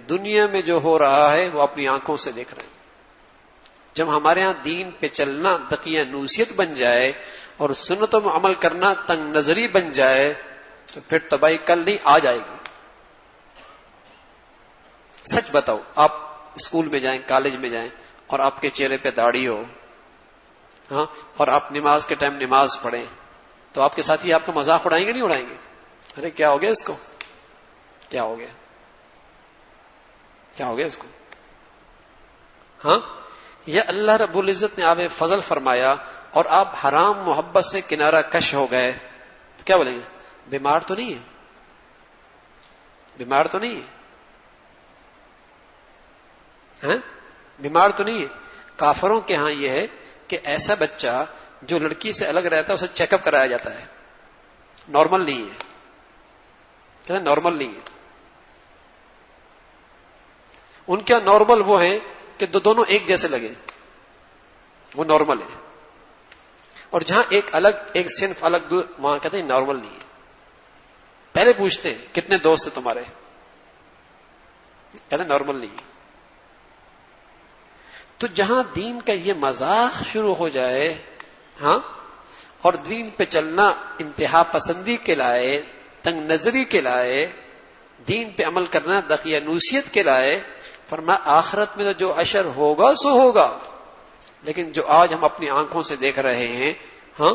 دنیا میں جو ہو رہا ہے وہ اپنی آنکھوں سے دیکھ رہے ہیں. جب ہمارے ہاں دین پہ چلنا دقیہ نوسیت بن جائے اور سنتوں میں عمل کرنا تنگ نظری بن جائے تو پھر تباہی کل نہیں آ جائے گی. سچ بتاؤ، آپ اسکول میں جائیں، کالج میں جائیں اور آپ کے چہرے پہ داڑھی ہو، ہاں، اور آپ نماز کے ٹائم نماز پڑھیں تو آپ کے ساتھی آپ کا مذاق اڑائیں گے نہیں اڑائیں گے؟ ارے کیا ہو گیا اس کو، کیا ہو گیا اس کو؟ ہاں، یا اللہ رب العزت نے آپ فضل فرمایا اور آپ حرام محبت سے کنارہ کش ہو گئے تو کیا بولیں گے؟ بیمار تو نہیں ہے؟ بیمار تو نہیں ہے؟ ہاں، بیمار تو نہیں ہے. کافروں کے ہاں یہ ہے کہ ایسا بچہ جو لڑکی سے الگ رہتا ہے اسے چیک اپ کرایا جاتا ہے. نارمل نہیں ہے، کہتے ہیں نارمل نہیں ہے. ان کے نارمل وہ ہیں کہ دونوں ایک جیسے لگے، وہ نارمل ہے. اور جہاں ایک الگ، ایک صنف الگ، وہاں کہتے ہیں نارمل نہیں ہے. پہلے پوچھتے ہیں کتنے دوست ہیں تمہارے، کہتے ہیں نارمل نہیں ہے. تو جہاں دین کا یہ مذاق شروع ہو جائے، ہاں، اور دین پہ چلنا انتہا پسندی کے لائے، تنگ نظری کے لائے، دین پہ عمل کرنا دقیہ نوسیت کے لائے، فرمایا آخرت میں تو جو اشر ہوگا سو ہوگا. لیکن جو آج ہم اپنی آنکھوں سے دیکھ رہے ہیں، ہاں،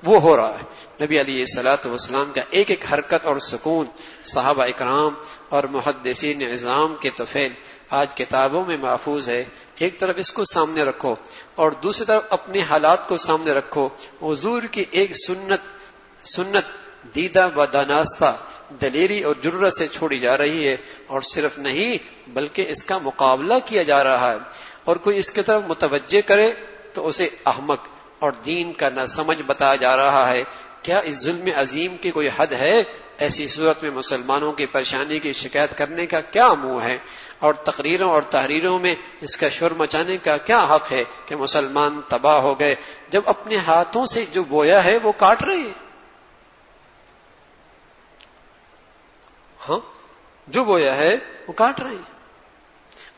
وہ ہو رہا ہے. نبی علیہ الصلوۃ والسلام کا ایک ایک حرکت اور سکون، صحابہ اکرام اور محدثین عظام کے طفیل آج کتابوں میں محفوظ ہے. ایک طرف اس کو سامنے رکھو اور دوسری طرف اپنے حالات کو سامنے رکھو. حضور کی ایک سنت دیدہ و دانستہ دلیری اور جرأت سے چھوڑی جا رہی ہے، اور صرف نہیں بلکہ اس کا مقابلہ کیا جا رہا ہے. اور کوئی اس کی طرف متوجہ کرے تو اسے احمق اور دین کا نہ سمجھ بتایا جا رہا ہے. کیا اس ظلم عظیم کی کوئی حد ہے؟ ایسی صورت میں مسلمانوں کی پریشانی کی شکایت کرنے کا کیا منہ ہے؟ اور تقریروں اور تحریروں میں اس کا شور مچانے کا کیا حق ہے کہ مسلمان تباہ ہو گئے، جب اپنے ہاتھوں سے جو بویا ہے وہ کاٹ رہے ہیں. ہاں، جو بویا ہے وہ کاٹ رہے ہیں.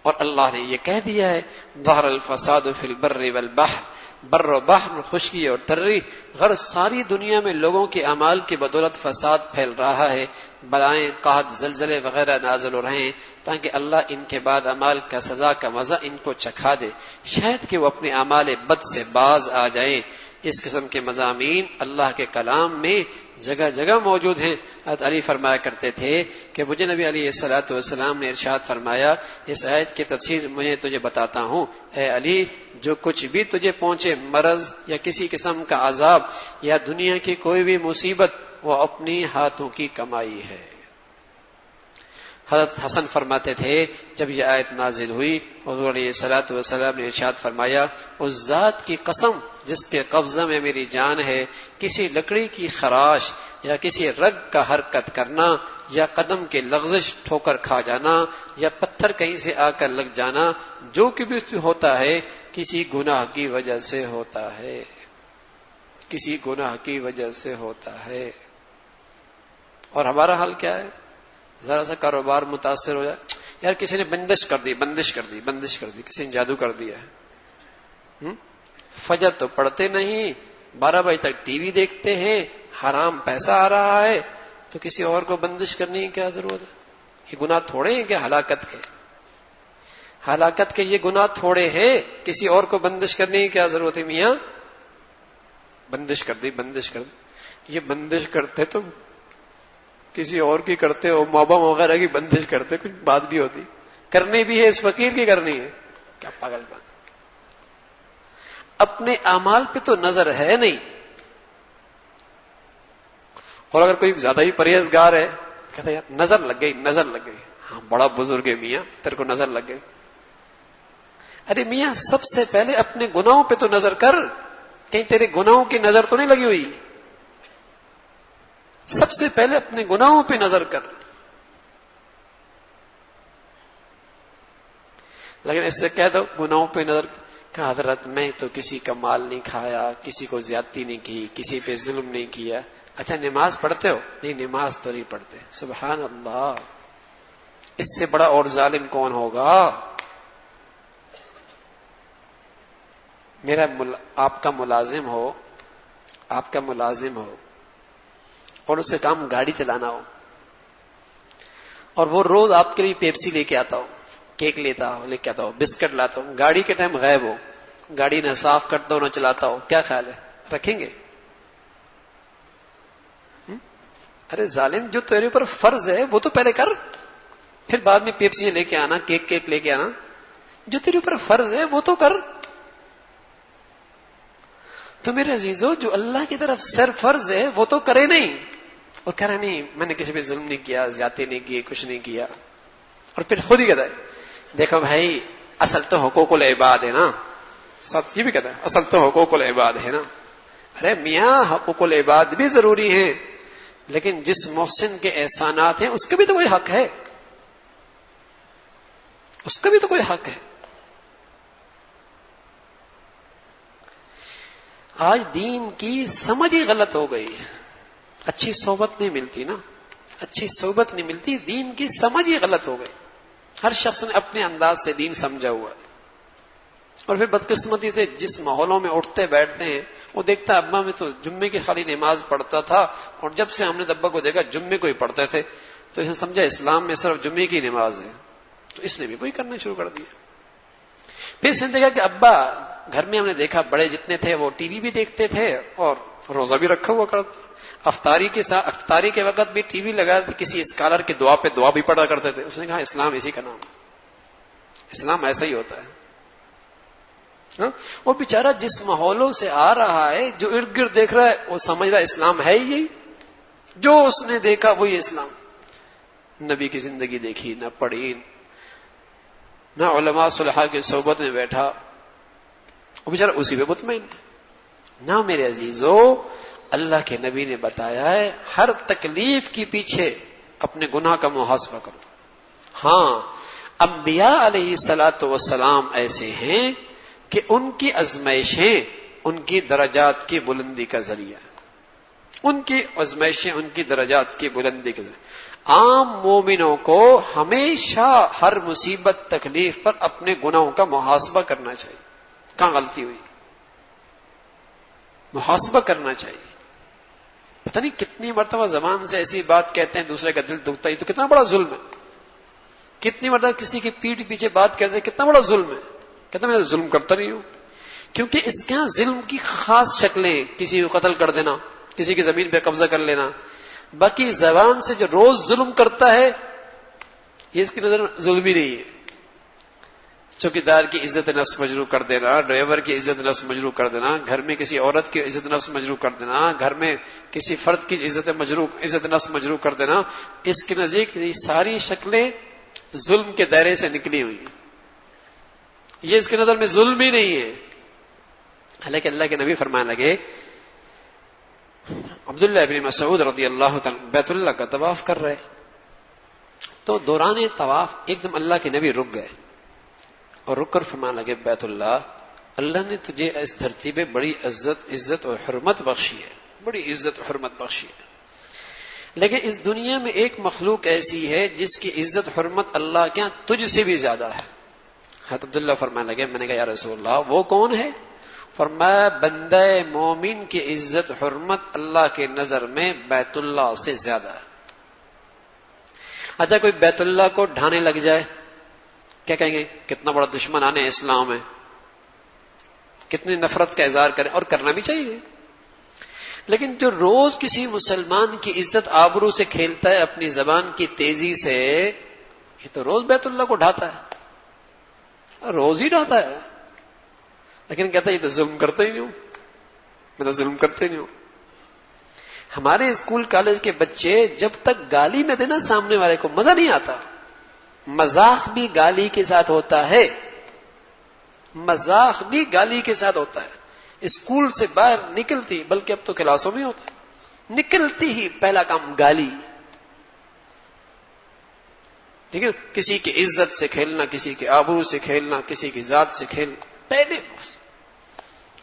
اور اللہ نے یہ کہہ دیا ہے ظہر الفساد فی البر والبحر، بر و بحر، خشکی اور تری. غرض ساری دنیا میں لوگوں کے اعمال کی بدولت فساد پھیل رہا ہے، بلائیں، قحط، زلزلے وغیرہ نازل ہو رہے ہیں تاکہ اللہ ان کے بعد اعمال کا سزا کا مزہ ان کو چکھا دے، شاید کہ وہ اپنے اعمال بد سے باز آ جائیں. اس قسم کے مضامین اللہ کے کلام میں جگہ جگہ موجود ہیں. حضرت علی فرمایا کرتے تھے کہ مجھے نبی علیہ الصلوۃ والسلام نے ارشاد فرمایا، اس آیت کی تفسیر مجھے تجھے بتاتا ہوں، اے علی، جو کچھ بھی تجھے پہنچے، مرض یا کسی قسم کا عذاب یا دنیا کی کوئی بھی مصیبت، وہ اپنی ہاتھوں کی کمائی ہے. حضرت حسن فرماتے تھے جب یہ آیت نازل ہوئی، حضور علیہ الصلوۃ والسلام نے ارشاد فرمایا، اس ذات کی قسم جس کے قبضہ میں میری جان ہے، کسی لکڑی کی خراش یا کسی رگ کا حرکت کرنا یا قدم کے لغزش، ٹھوکر کھا جانا یا پتھر کہیں سے آ کر لگ جانا، جو کہ بھی اس میں ہوتا ہے کسی گناہ کی وجہ سے ہوتا ہے، کسی گناہ کی وجہ سے ہوتا ہے. اور ہمارا حال کیا ہے؟ ذرا سا کاروبار متاثر ہو جائے، یار کسی نے بندش کر دی، کسی نے جادو کر دیا ہے. فجر تو پڑھتے نہیں، 12 بجے تک ٹی وی دیکھتے ہیں، حرام پیسہ آ رہا ہے، تو کسی اور کو بندش کرنے کی کیا ضرورت ہے؟ یہ گناہ تھوڑے ہیں کہ ہلاکت کے یہ گناہ تھوڑے ہیں، کسی اور کو بندش کرنے کی کیا ضرورت ہے؟ میاں بندش کر دی. یہ بندش کرتے تو کسی اور کی کرتے ہو، محبا وغیرہ کی بندش کرتے، کچھ بات بھی ہوتی، کرنی بھی ہے اس فقیر کی کرنی ہے. کیا پاگل بات. اپنے اعمال پہ تو نظر ہے نہیں، اور اگر کوئی زیادہ ہی پرہیزگار ہے کہتا ہے یار نظر لگ گئی. ہاں بڑا بزرگ ہے میاں، تیرے کو نظر لگ گئی. ارے میاں سب سے پہلے اپنے گناہوں پہ تو نظر کر، کہیں تیرے گناہوں کی نظر تو نہیں لگی ہوئی. سب سے پہلے اپنے گناہوں پہ نظر کر. لیکن اس سے کہہ دو گناہوں پہ نظر کہ حضرت میں تو کسی کا مال نہیں کھایا، کسی کو زیادتی نہیں کی، کسی پہ ظلم نہیں کیا. اچھا نماز پڑھتے ہو؟ نہیں نماز تو نہیں پڑھتے. سبحان اللہ، اس سے بڑا اور ظالم کون ہوگا؟ آپ کا ملازم ہو اور اسے کام گاڑی چلانا ہو، اور وہ روز آپ کے لیے پیپسی لے کے آتا ہو، کیک لے کے آتا ہو، بسکٹ لاتا ہو، گاڑی کے ٹائم غائب ہو، گاڑی نہ صاف کرتا ہو نہ چلاتا ہو، کیا خیال ہے؟ رکھیں گے؟ ارے ظالم، جو تیرے اوپر فرض ہے وہ تو پہلے کر، پھر بعد میں پیپسی لے کے آنا، کیک لے کے آنا. جو تیرے اوپر فرض ہے وہ تو کر. تو میرے عزیزو، جو اللہ کی طرف سر فرض ہے وہ تو کرے نہیں، اور کہہ رہا نہیں میں نے کسی پہ ظلم نہیں کیا، زیادتی نہیں کی، کچھ نہیں کیا. اور پھر خود ہی کہتا ہے دیکھو بھائی اصل تو حقوق العباد ہے نا. سچ یہ بھی کہتا ہے اصل تو حقوق العباد ہے نا. ارے میاں حقوق العباد بھی ضروری ہیں، لیکن جس محسن کے احسانات ہیں اس کا بھی تو کوئی حق ہے، اس کا بھی تو کوئی حق ہے. آج دین کی سمجھ ہی غلط ہو گئی. اچھی صحبت نہیں ملتی نا، اچھی صحبت نہیں ملتی، دین کی سمجھ ہی غلط ہو گئی. ہر شخص نے اپنے انداز سے دین سمجھا ہوا ہے. اور پھر بدقسمتی سے جس ماحولوں میں اٹھتے بیٹھتے ہیں وہ دیکھتا ہے ابا میں تو جمعے کی خالی نماز پڑھتا تھا، اور جب سے ہم نے ابا کو دیکھا جمعے کو ہی پڑھتے تھے، تو اسے سمجھا اسلام میں صرف جمعے کی نماز ہے، تو اس نے بھی وہی کرنا شروع کر دیا. پھر اس نے دیکھا کہ ابا گھر میں ہم نے دیکھا بڑے جتنے تھے وہ ٹی وی بھی دیکھتے تھے اور روزہ بھی رکھا ہوا کرتا، افطاری کے وقت بھی ٹی وی لگا کسی اسکالر کی دعا پہ دعا بھی پڑھا کرتے تھے. اس نے کہا اسلام اسی کا نام ہے، اسلام ایسا ہی ہوتا ہے. وہ بیچارہ جس ماحولوں سے آ رہا ہے، جو ارد گرد دیکھ رہا ہے، وہ سمجھ رہا ہے اسلام ہے یہی، جو اس نے دیکھا وہی اسلام. نبی کی زندگی دیکھی نہ پڑھی، نہ علماء صلحاء کی صحبت میں بیٹھا، وہ بیچارہ اسی پہ مطمئن ہے. نہ میرے عزیزو، اللہ کے نبی نے بتایا ہے ہر تکلیف کے پیچھے اپنے گناہ کا محاسبہ کرو. ہاں انبیاء علیہ الصلوۃ والسلام ایسے ہیں کہ ان کی ازمائشیں ان کی درجات کی بلندی کا ذریعہ، ان کی ازمائشیں ان کی درجات کی بلندی کا ذریعہ. عام مومنوں کو ہمیشہ ہر مصیبت تکلیف پر اپنے گناہوں کا محاسبہ کرنا چاہیے. کہاں غلطی ہوئی محاسبہ کرنا چاہیے. پتہ نہیں کتنی مرتبہ زبان سے ایسی بات کہتے ہیں دوسرے کا دل دکھتا ہے، تو کتنا بڑا ظلم ہے. کتنی مرتبہ کسی کی پیٹھ پیچھے بات کہتے ہیں، کتنا بڑا ظلم ہے. کہتا میں ظلم کرتا نہیں ہوں، کیونکہ اس کے ہاں ظلم کی خاص شکلیں، کسی کو قتل کر دینا، کسی کی زمین پہ قبضہ کر لینا. باقی زبان سے جو روز ظلم کرتا ہے یہ اس کی نظر میں ظلم ہی نہیں ہے. چوکیدار کی عزت نفس مجروح کر دینا، ڈرائیور کی عزت نفس مجروح کر دینا، گھر میں کسی عورت کی عزت نفس مجروح کر دینا، گھر میں کسی فرد کی عزت نفس مجروح کر دینا، اس کے نزدیک یہ ساری شکلیں ظلم کے دائرے سے نکلی ہوئی ہیں. یہ اس کی نظر میں ظلم ہی نہیں ہے. حالانکہ اللہ کے نبی فرمانے لگے، عبداللہ ابن مسعود رضی اللہ تعالی بیت اللہ کا طواف کر رہے، تو دوران طواف ایک دم اللہ کے نبی رک گئے اور رک کر فرمانے لگے بیت اللہ نے تجھے اس دھرتی پہ بڑی عزت اور حرمت بخشی ہے، بڑی عزت اور حرمت بخشی ہے، لیکن اس دنیا میں ایک مخلوق ایسی ہے جس کی عزت حرمت اللہ کے ہاں تجھ سے بھی زیادہ ہے. حضرت عبداللہ فرمانے لگے، میں نے کہا یا رسول اللہ وہ کون ہے؟ فرمایا بندہ مومن کی عزت حرمت اللہ کے نظر میں بیت اللہ سے زیادہ ہے. اچھا کوئی بیت اللہ کو ڈھانے لگ جائے، کیا کہیں گے؟ کتنا بڑا دشمن آنے اسلام ہے، کتنی نفرت کا اظہار کریں، اور کرنا بھی چاہیے. لیکن جو روز کسی مسلمان کی عزت آبرو سے کھیلتا ہے اپنی زبان کی تیزی سے، یہ تو روز بیت اللہ کو ڈھاتا ہے، روز ہی ڈھاتا ہے. لیکن کہتا ہے یہ تو ظلم کرتا ہی نہیں ہوں، میں تو ظلم کرتے نہیں ہوں. ہمارے اسکول کالج کے بچے جب تک گالی نہ دینا سامنے والے کو مزہ نہیں آتا. مذاق بھی گالی کے ساتھ ہوتا ہے، مذاق بھی گالی کے ساتھ ہوتا ہے. اسکول سے باہر نکلتی، بلکہ اب تو کلاسوں میں ہوتا ہے، نکلتی ہی پہلا کام گالی. ٹھیک ہے، کسی کی عزت سے کھیلنا، کسی کے آبرو سے کھیلنا، کسی کی ذات سے کھیلنا، پہلے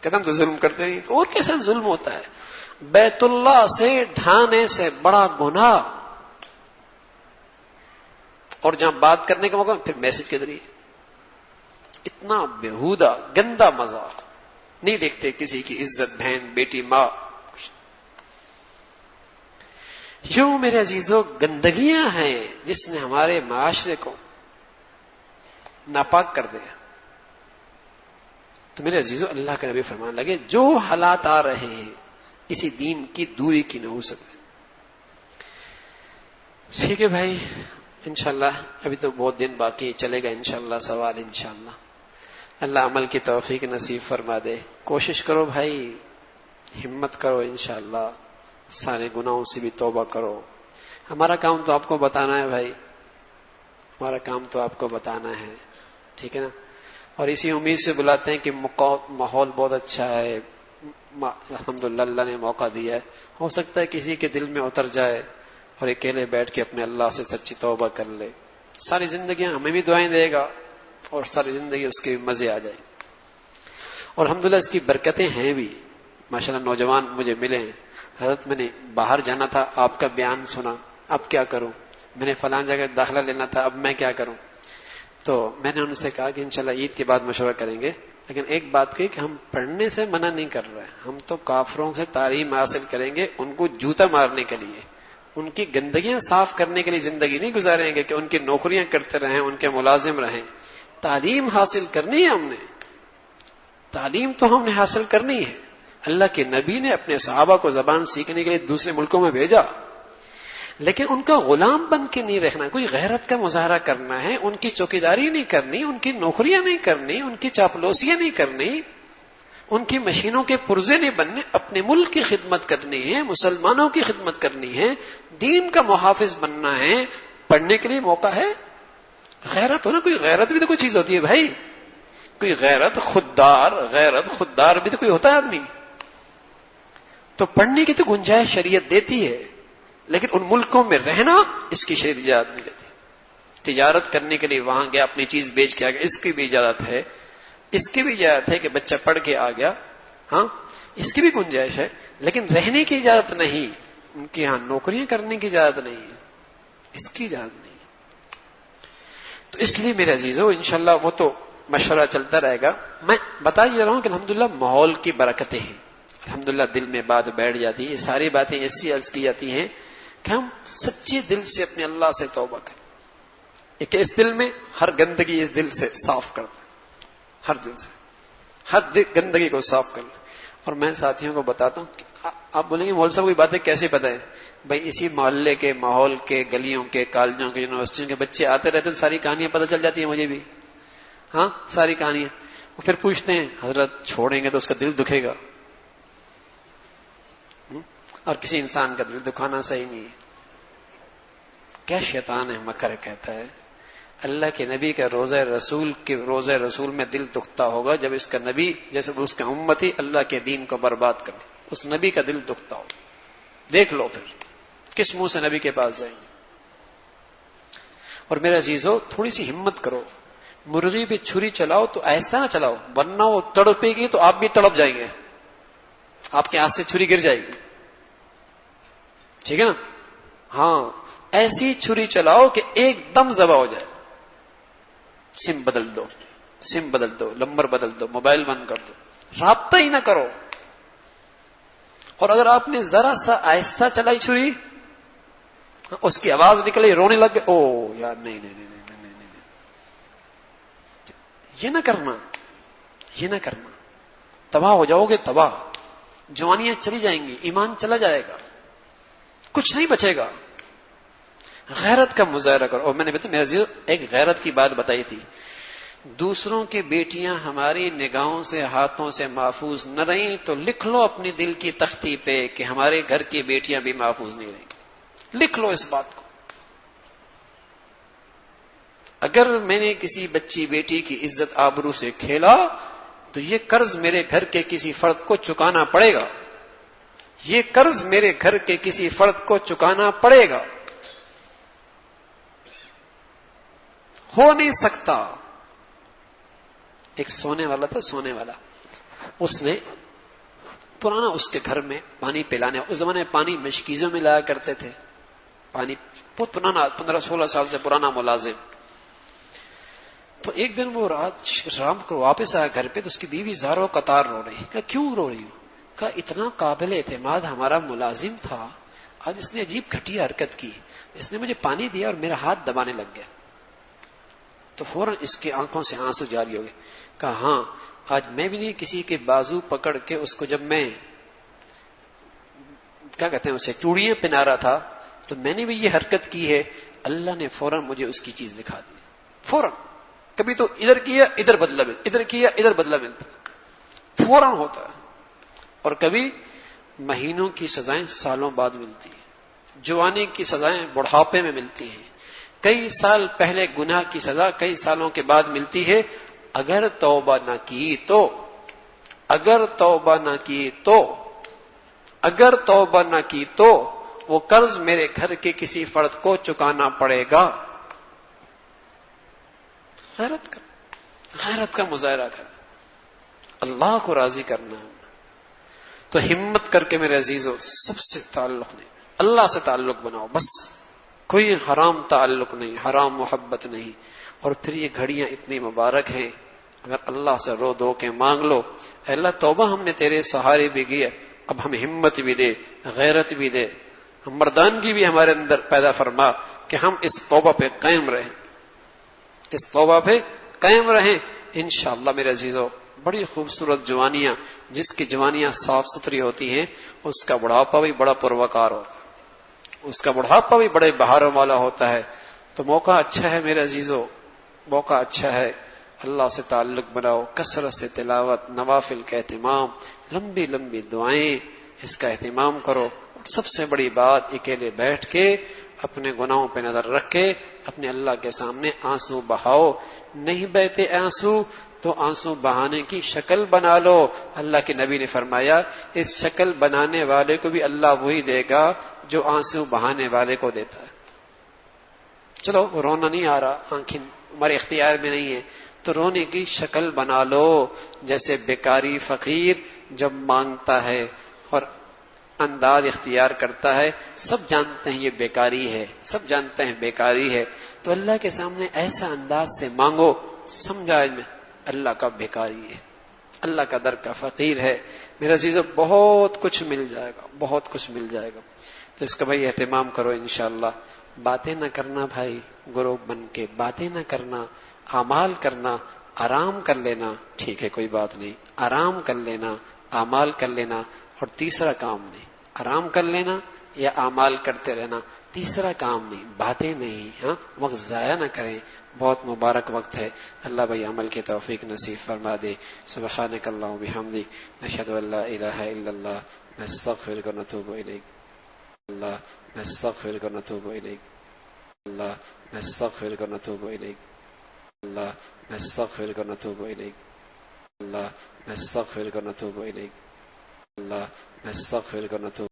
قدم تو ظلم کرتے نہیں، اور کیسا ظلم ہوتا ہے؟ بیت اللہ سے ڈھانے سے بڑا گناہ، اور جہاں بات کرنے کا موقع پھر میسج کے ذریعے، اتنا بےہودہ گندا مذاق، نہیں دیکھتے کسی کی عزت، بہن، بیٹی، ماں۔ یوں میرے عزیزوں گندگیاں ہیں جس نے ہمارے معاشرے کو ناپاک کر دیا۔ تو میرے عزیزوں اللہ کے نبی فرمان لگے جو حالات آ رہے ہیں اسی دین کی دوری کی نحوست ہے۔ ٹھیک ہے بھائی، انشاءاللہ ابھی تو بہت دن باقی چلے گا، انشاءاللہ سوال انشاءاللہ اللہ عمل کی توفیق نصیب فرما دے۔ کوشش کرو بھائی، ہمت کرو، انشاءاللہ سارے گناہوں سے بھی توبہ کرو۔ ہمارا کام تو آپ کو بتانا ہے بھائی، ہمارا کام تو آپ کو بتانا ہے، ٹھیک ہے نا؟ اور اسی امید سے بلاتے ہیں کہ ماحول بہت اچھا ہے، الحمدللہ اللہ نے موقع دیا ہے، ہو سکتا ہے کسی کے دل میں اتر جائے اور اکیلے بیٹھ کے اپنے اللہ سے سچی توبہ کر لے، ساری زندگیاں ہمیں بھی دعائیں دے گا اور ساری زندگی اس کے بھی مزے آ جائیں۔ اور الحمدللہ اس کی برکتیں ہیں بھی، ماشاءاللہ نوجوان مجھے ملے ہیں، حضرت میں نے باہر جانا تھا، آپ کا بیان سنا، اب کیا کروں، میں نے فلاں جگہ داخلہ لینا تھا، اب میں کیا کروں؟ تو میں نے ان سے کہا کہ انشاءاللہ عید کے بعد مشورہ کریں گے، لیکن ایک بات کہی کہ ہم پڑھنے سے منع نہیں کر رہے، ہم تو کافروں سے تعلیم حاصل کریں گے، ان کو جوتا مارنے کے لیے، ان کی گندگیاں صاف کرنے کے لیے زندگی نہیں گزاریں گے کہ ان کی نوکریاں کرتے رہیں، ان کے ملازم رہیں۔ تعلیم حاصل کرنی ہے، ہم نے تعلیم تو ہم نے حاصل کرنی ہے۔ اللہ کے نبی نے اپنے صحابہ کو زبان سیکھنے کے لیے دوسرے ملکوں میں بھیجا، لیکن ان کا غلام بن کے نہیں رہنا، کوئی غیرت کا مظاہرہ کرنا ہے، ان کی چوکیداری نہیں کرنی، ان کی نوکریاں نہیں کرنی، ان کی چاپلوسیاں نہیں کرنی، ان کی مشینوں کے پرزے نہیں بننے، اپنے ملک کی خدمت کرنی ہے، مسلمانوں کی خدمت کرنی ہے، دین کا محافظ بننا ہے۔ پڑھنے کے لیے موقع ہے، غیرت ہونا، کوئی غیرت بھی تو کوئی چیز ہوتی ہے بھائی، کوئی غیرت خوددار بھی تو کوئی ہوتا ہے آدمی، تو پڑھنے کی تو گنجائش شریعت دیتی ہے، لیکن ان ملکوں میں رہنا اس کی شریعت اجازت نہیں دیتی۔ تجارت کرنے کے لیے وہاں گیا، اپنی چیز بیچ کے آ گیا، اس کی بھی اجازت ہے، اس کی بھی اجازت ہے کہ بچہ پڑھ کے آ گیا، ہاں اس کی بھی گنجائش ہے، لیکن رہنے کی اجازت نہیں، ان کے ہاں نوکریاں کرنے کی اجازت نہیں ہے، اس کی اجازت نہیں۔ تو اس لیے میرے عزیزو انشاءاللہ وہ تو مشورہ چلتا رہے گا، میں بتا ہی رہا ہوں کہ الحمدللہ ماحول کی برکتیں ہیں، الحمدللہ دل میں بات بیٹھ جاتی ہے، یہ ساری باتیں ایسی عرض کی جاتی ہیں کہ ہم سچے دل سے اپنے اللہ سے توبہ کریں، ایک اس دل میں ہر گندگی اس دل سے صاف کر دیں، ہر دل سے ہر گندگی کو صاف کر لیں۔ اور میں ساتھیوں کو بتاتا ہوں، آپ بولیں گے مول صاحب کوئی باتیں کیسے بتائیں؟ بھائی اسی محلے کے، ماحول کے، گلیوں کے، کالجوں کے، یونیورسٹیوں کے بچے آتے رہتے تو ساری کہانیاں پتہ چل جاتی ہیں مجھے بھی، ہاں ساری کہانیاں۔ وہ پھر پوچھتے ہیں حضرت چھوڑیں گے تو اس کا دل دکھے گا، اور کسی انسان کا دل دکھانا صحیح نہیں ہے۔ کیا شیطان ہے مکر کہتا ہے اللہ کے نبی کا روزہ رسول میں دل دکھتا ہوگا جب اس کا نبی جیسے اس کا امتی اللہ کے دین کو برباد کر دے، اس نبی کا دل دکھتا ہوگا، دیکھ لو پھر کس منہ سے نبی کے پاس جائیں گے۔ اور میرے عزیزو تھوڑی سی ہمت کرو، مرغی پہ چھری چلاؤ تو آہستہ نہ چلاؤ، ورنہ وہ تڑپے گی تو آپ بھی تڑپ جائیں گے، آپ کے ہاتھ سے چھری گر جائے گی، ٹھیک ہے نا؟ ہاں ایسی چھری چلاؤ کہ ایک دم ذبح ہو جائے، سم بدل دو، نمبر بدل دو، موبائل بند کر دو، رابطہ ہی نہ کرو۔ اور اگر آپ نے ذرا سا آہستہ چلائی چھری، اس کی آواز نکلی، رونے لگ گئے، او یار نہیں، یہ نہ کرنا، تباہ ہو جاؤ گے، تباہ، جوانیاں چلی جائیں گی، ایمان چلا جائے گا، کچھ نہیں بچے گا۔ غیرت کا مظاہرہ کرو۔ اور میں نے میرے عزیز ایک غیرت کی بات بتائی تھی، دوسروں کی بیٹیاں ہماری نگاہوں سے، ہاتھوں سے محفوظ نہ رہیں تو لکھ لو اپنی دل کی تختی پہ کہ ہمارے گھر کی بیٹیاں بھی محفوظ نہیں رہیں، لکھ لو اس بات کو۔ اگر میں نے کسی بچی بیٹی کی عزت آبرو سے کھیلا تو یہ قرض میرے گھر کے کسی فرد کو چکانا پڑے گا، یہ قرض میرے گھر کے کسی فرد کو چکانا پڑے گا۔ ہو نہیں سکتا. ایک سونے والا تھا، سونے والا، اس نے پرانا اس کے گھر میں پانی پلانے، اس زمانے میں پانی مشکیزوں میں لایا کرتے تھے، پانی بہت پرانا، 15-16 سال سے پرانا ملازم. تو ایک دن وہ رات شام کو واپس آیا گھر پہ، تو اس کی بیوی زاروں قطار رو رہی. کہا کیوں رو رہی ہوں؟ کہا اتنا قابل اعتماد ہمارا ملازم تھا، آج اس نے عجیب گھٹیا حرکت کی، اس نے مجھے پانی دیا اور میرا ہاتھ دبانے لگ گیا. تو فوراً اس کی آنکھوں سے آنسو جاری ہو گئے. کہا ہاں، آج میں بھی نہیں کسی کے بازو پکڑ کے اس کو، جب میں کیا کہتے ہیں اسے چوڑیاں پہنا رہا تھا تو میں نے بھی یہ حرکت کی ہے. اللہ نے فوراً مجھے اس کی چیز دکھا دی. فوراً، کبھی تو ادھر کیا ادھر بدلہ ملتا، ادھر کیا ادھر بدلہ ملتا، فوراً ہوتا ہے. اور کبھی مہینوں کی سزائیں سالوں بعد ملتی ہیں، جوانی کی سزائیں بڑھاپے میں ملتی ہیں، کئی سال پہلے گناہ کی سزا کئی سالوں کے بعد ملتی ہے. اگر توبہ نہ کی تو، اگر توبہ نہ کی تو، اگر توبہ نہ کی تو وہ قرض میرے گھر کے کسی فرد کو چکانا پڑے گا. غیرت کا مظاہرہ کر، اللہ کو راضی کرنا. تو ہمت کر کے میرے عزیزو، سب سے تعلق نہیں، اللہ سے تعلق بناؤ بس. کوئی حرام تعلق نہیں، حرام محبت نہیں. اور پھر یہ گھڑیاں اتنی مبارک ہیں، اگر اللہ سے رو دو کے مانگ لو، اے اللہ توبہ ہم نے تیرے سہارے بھی گئے، اب ہم ہمت بھی دے، غیرت بھی دے، ہم مردانگی بھی ہمارے اندر پیدا فرما کہ ہم اس توبہ پہ قائم رہیں، اس توبہ پہ قائم رہیں. انشاءاللہ میرے عزیزو، بڑی خوبصورت جوانیاں، جس کی جوانیاں صاف ستھری ہوتی ہیں اس کا بڑھاپا بھی بڑا پروکار ہوتا ہے، اس کا بڑھاپا بھی بڑے بہاروں والا ہوتا ہے. تو موقع اچھا ہے میرے عزیزو، موقع اچھا ہے. اللہ سے تعلق بناؤ، کثرت سے تلاوت، نوافل کا اہتمام، لمبی لمبی دعائیں، اس کا اہتمام کرو. اور سب سے بڑی بات، اکیلے بیٹھ کے اپنے گناہوں پہ نظر رکھ کے اپنے اللہ کے سامنے آنسو بہاؤ. نہیں بہتے آنسو تو آنسو بہانے کی شکل بنا لو. اللہ کے نبی نے فرمایا اس شکل بنانے والے کو بھی اللہ وہی دے گا جو آنسو بہانے والے کو دیتا ہے. چلو رونا نہیں آ رہا، آنکھیں ہمارے اختیار میں نہیں ہے، تو رونے کی شکل بنا لو. جیسے بیکاری فقیر جب مانگتا ہے اور انداز اختیار کرتا ہے، سب جانتے ہیں یہ بیکاری ہے، سب جانتے ہیں بیکاری ہے، تو اللہ کے سامنے ایسا انداز سے مانگو، سمجھا میں اللہ کا بیکاری ہے، اللہ کا در کا فقیر ہے. میرا عزیزو بہت کچھ مل جائے گا، بہت کچھ مل جائے گا. تو اس کا بھائی اہتمام کرو انشاءاللہ. باتیں نہ کرنا بھائی، گروپ بن کے باتیں نہ کرنا، اعمال کرنا. آرام کر لینا ٹھیک ہے، کوئی بات نہیں، آرام کر لینا، اعمال کر لینا. اور تیسرا کام نہیں، آرام کر لینا یا اعمال کرتے رہنا، تیسرا کام نہیں، باتیں نہیں. ہاں، وقت ضائع نہ کریں، بہت مبارک وقت ہے. اللہ بھائی عمل کی توفیق نصیب فرما دے. سبحانک اللہم و بحمدک، نشہد ان لا الہ الا اللہ، نستغفرک و نتوب الیک. اللہ نستغفرک و نتوب الیک. اللہ نستغفرک و نتوب الیک. اللہ نستغفرک و نتوب الیک. اللہ نستغفرک و نتوب الیک. اللہ نستغفرک و نتوب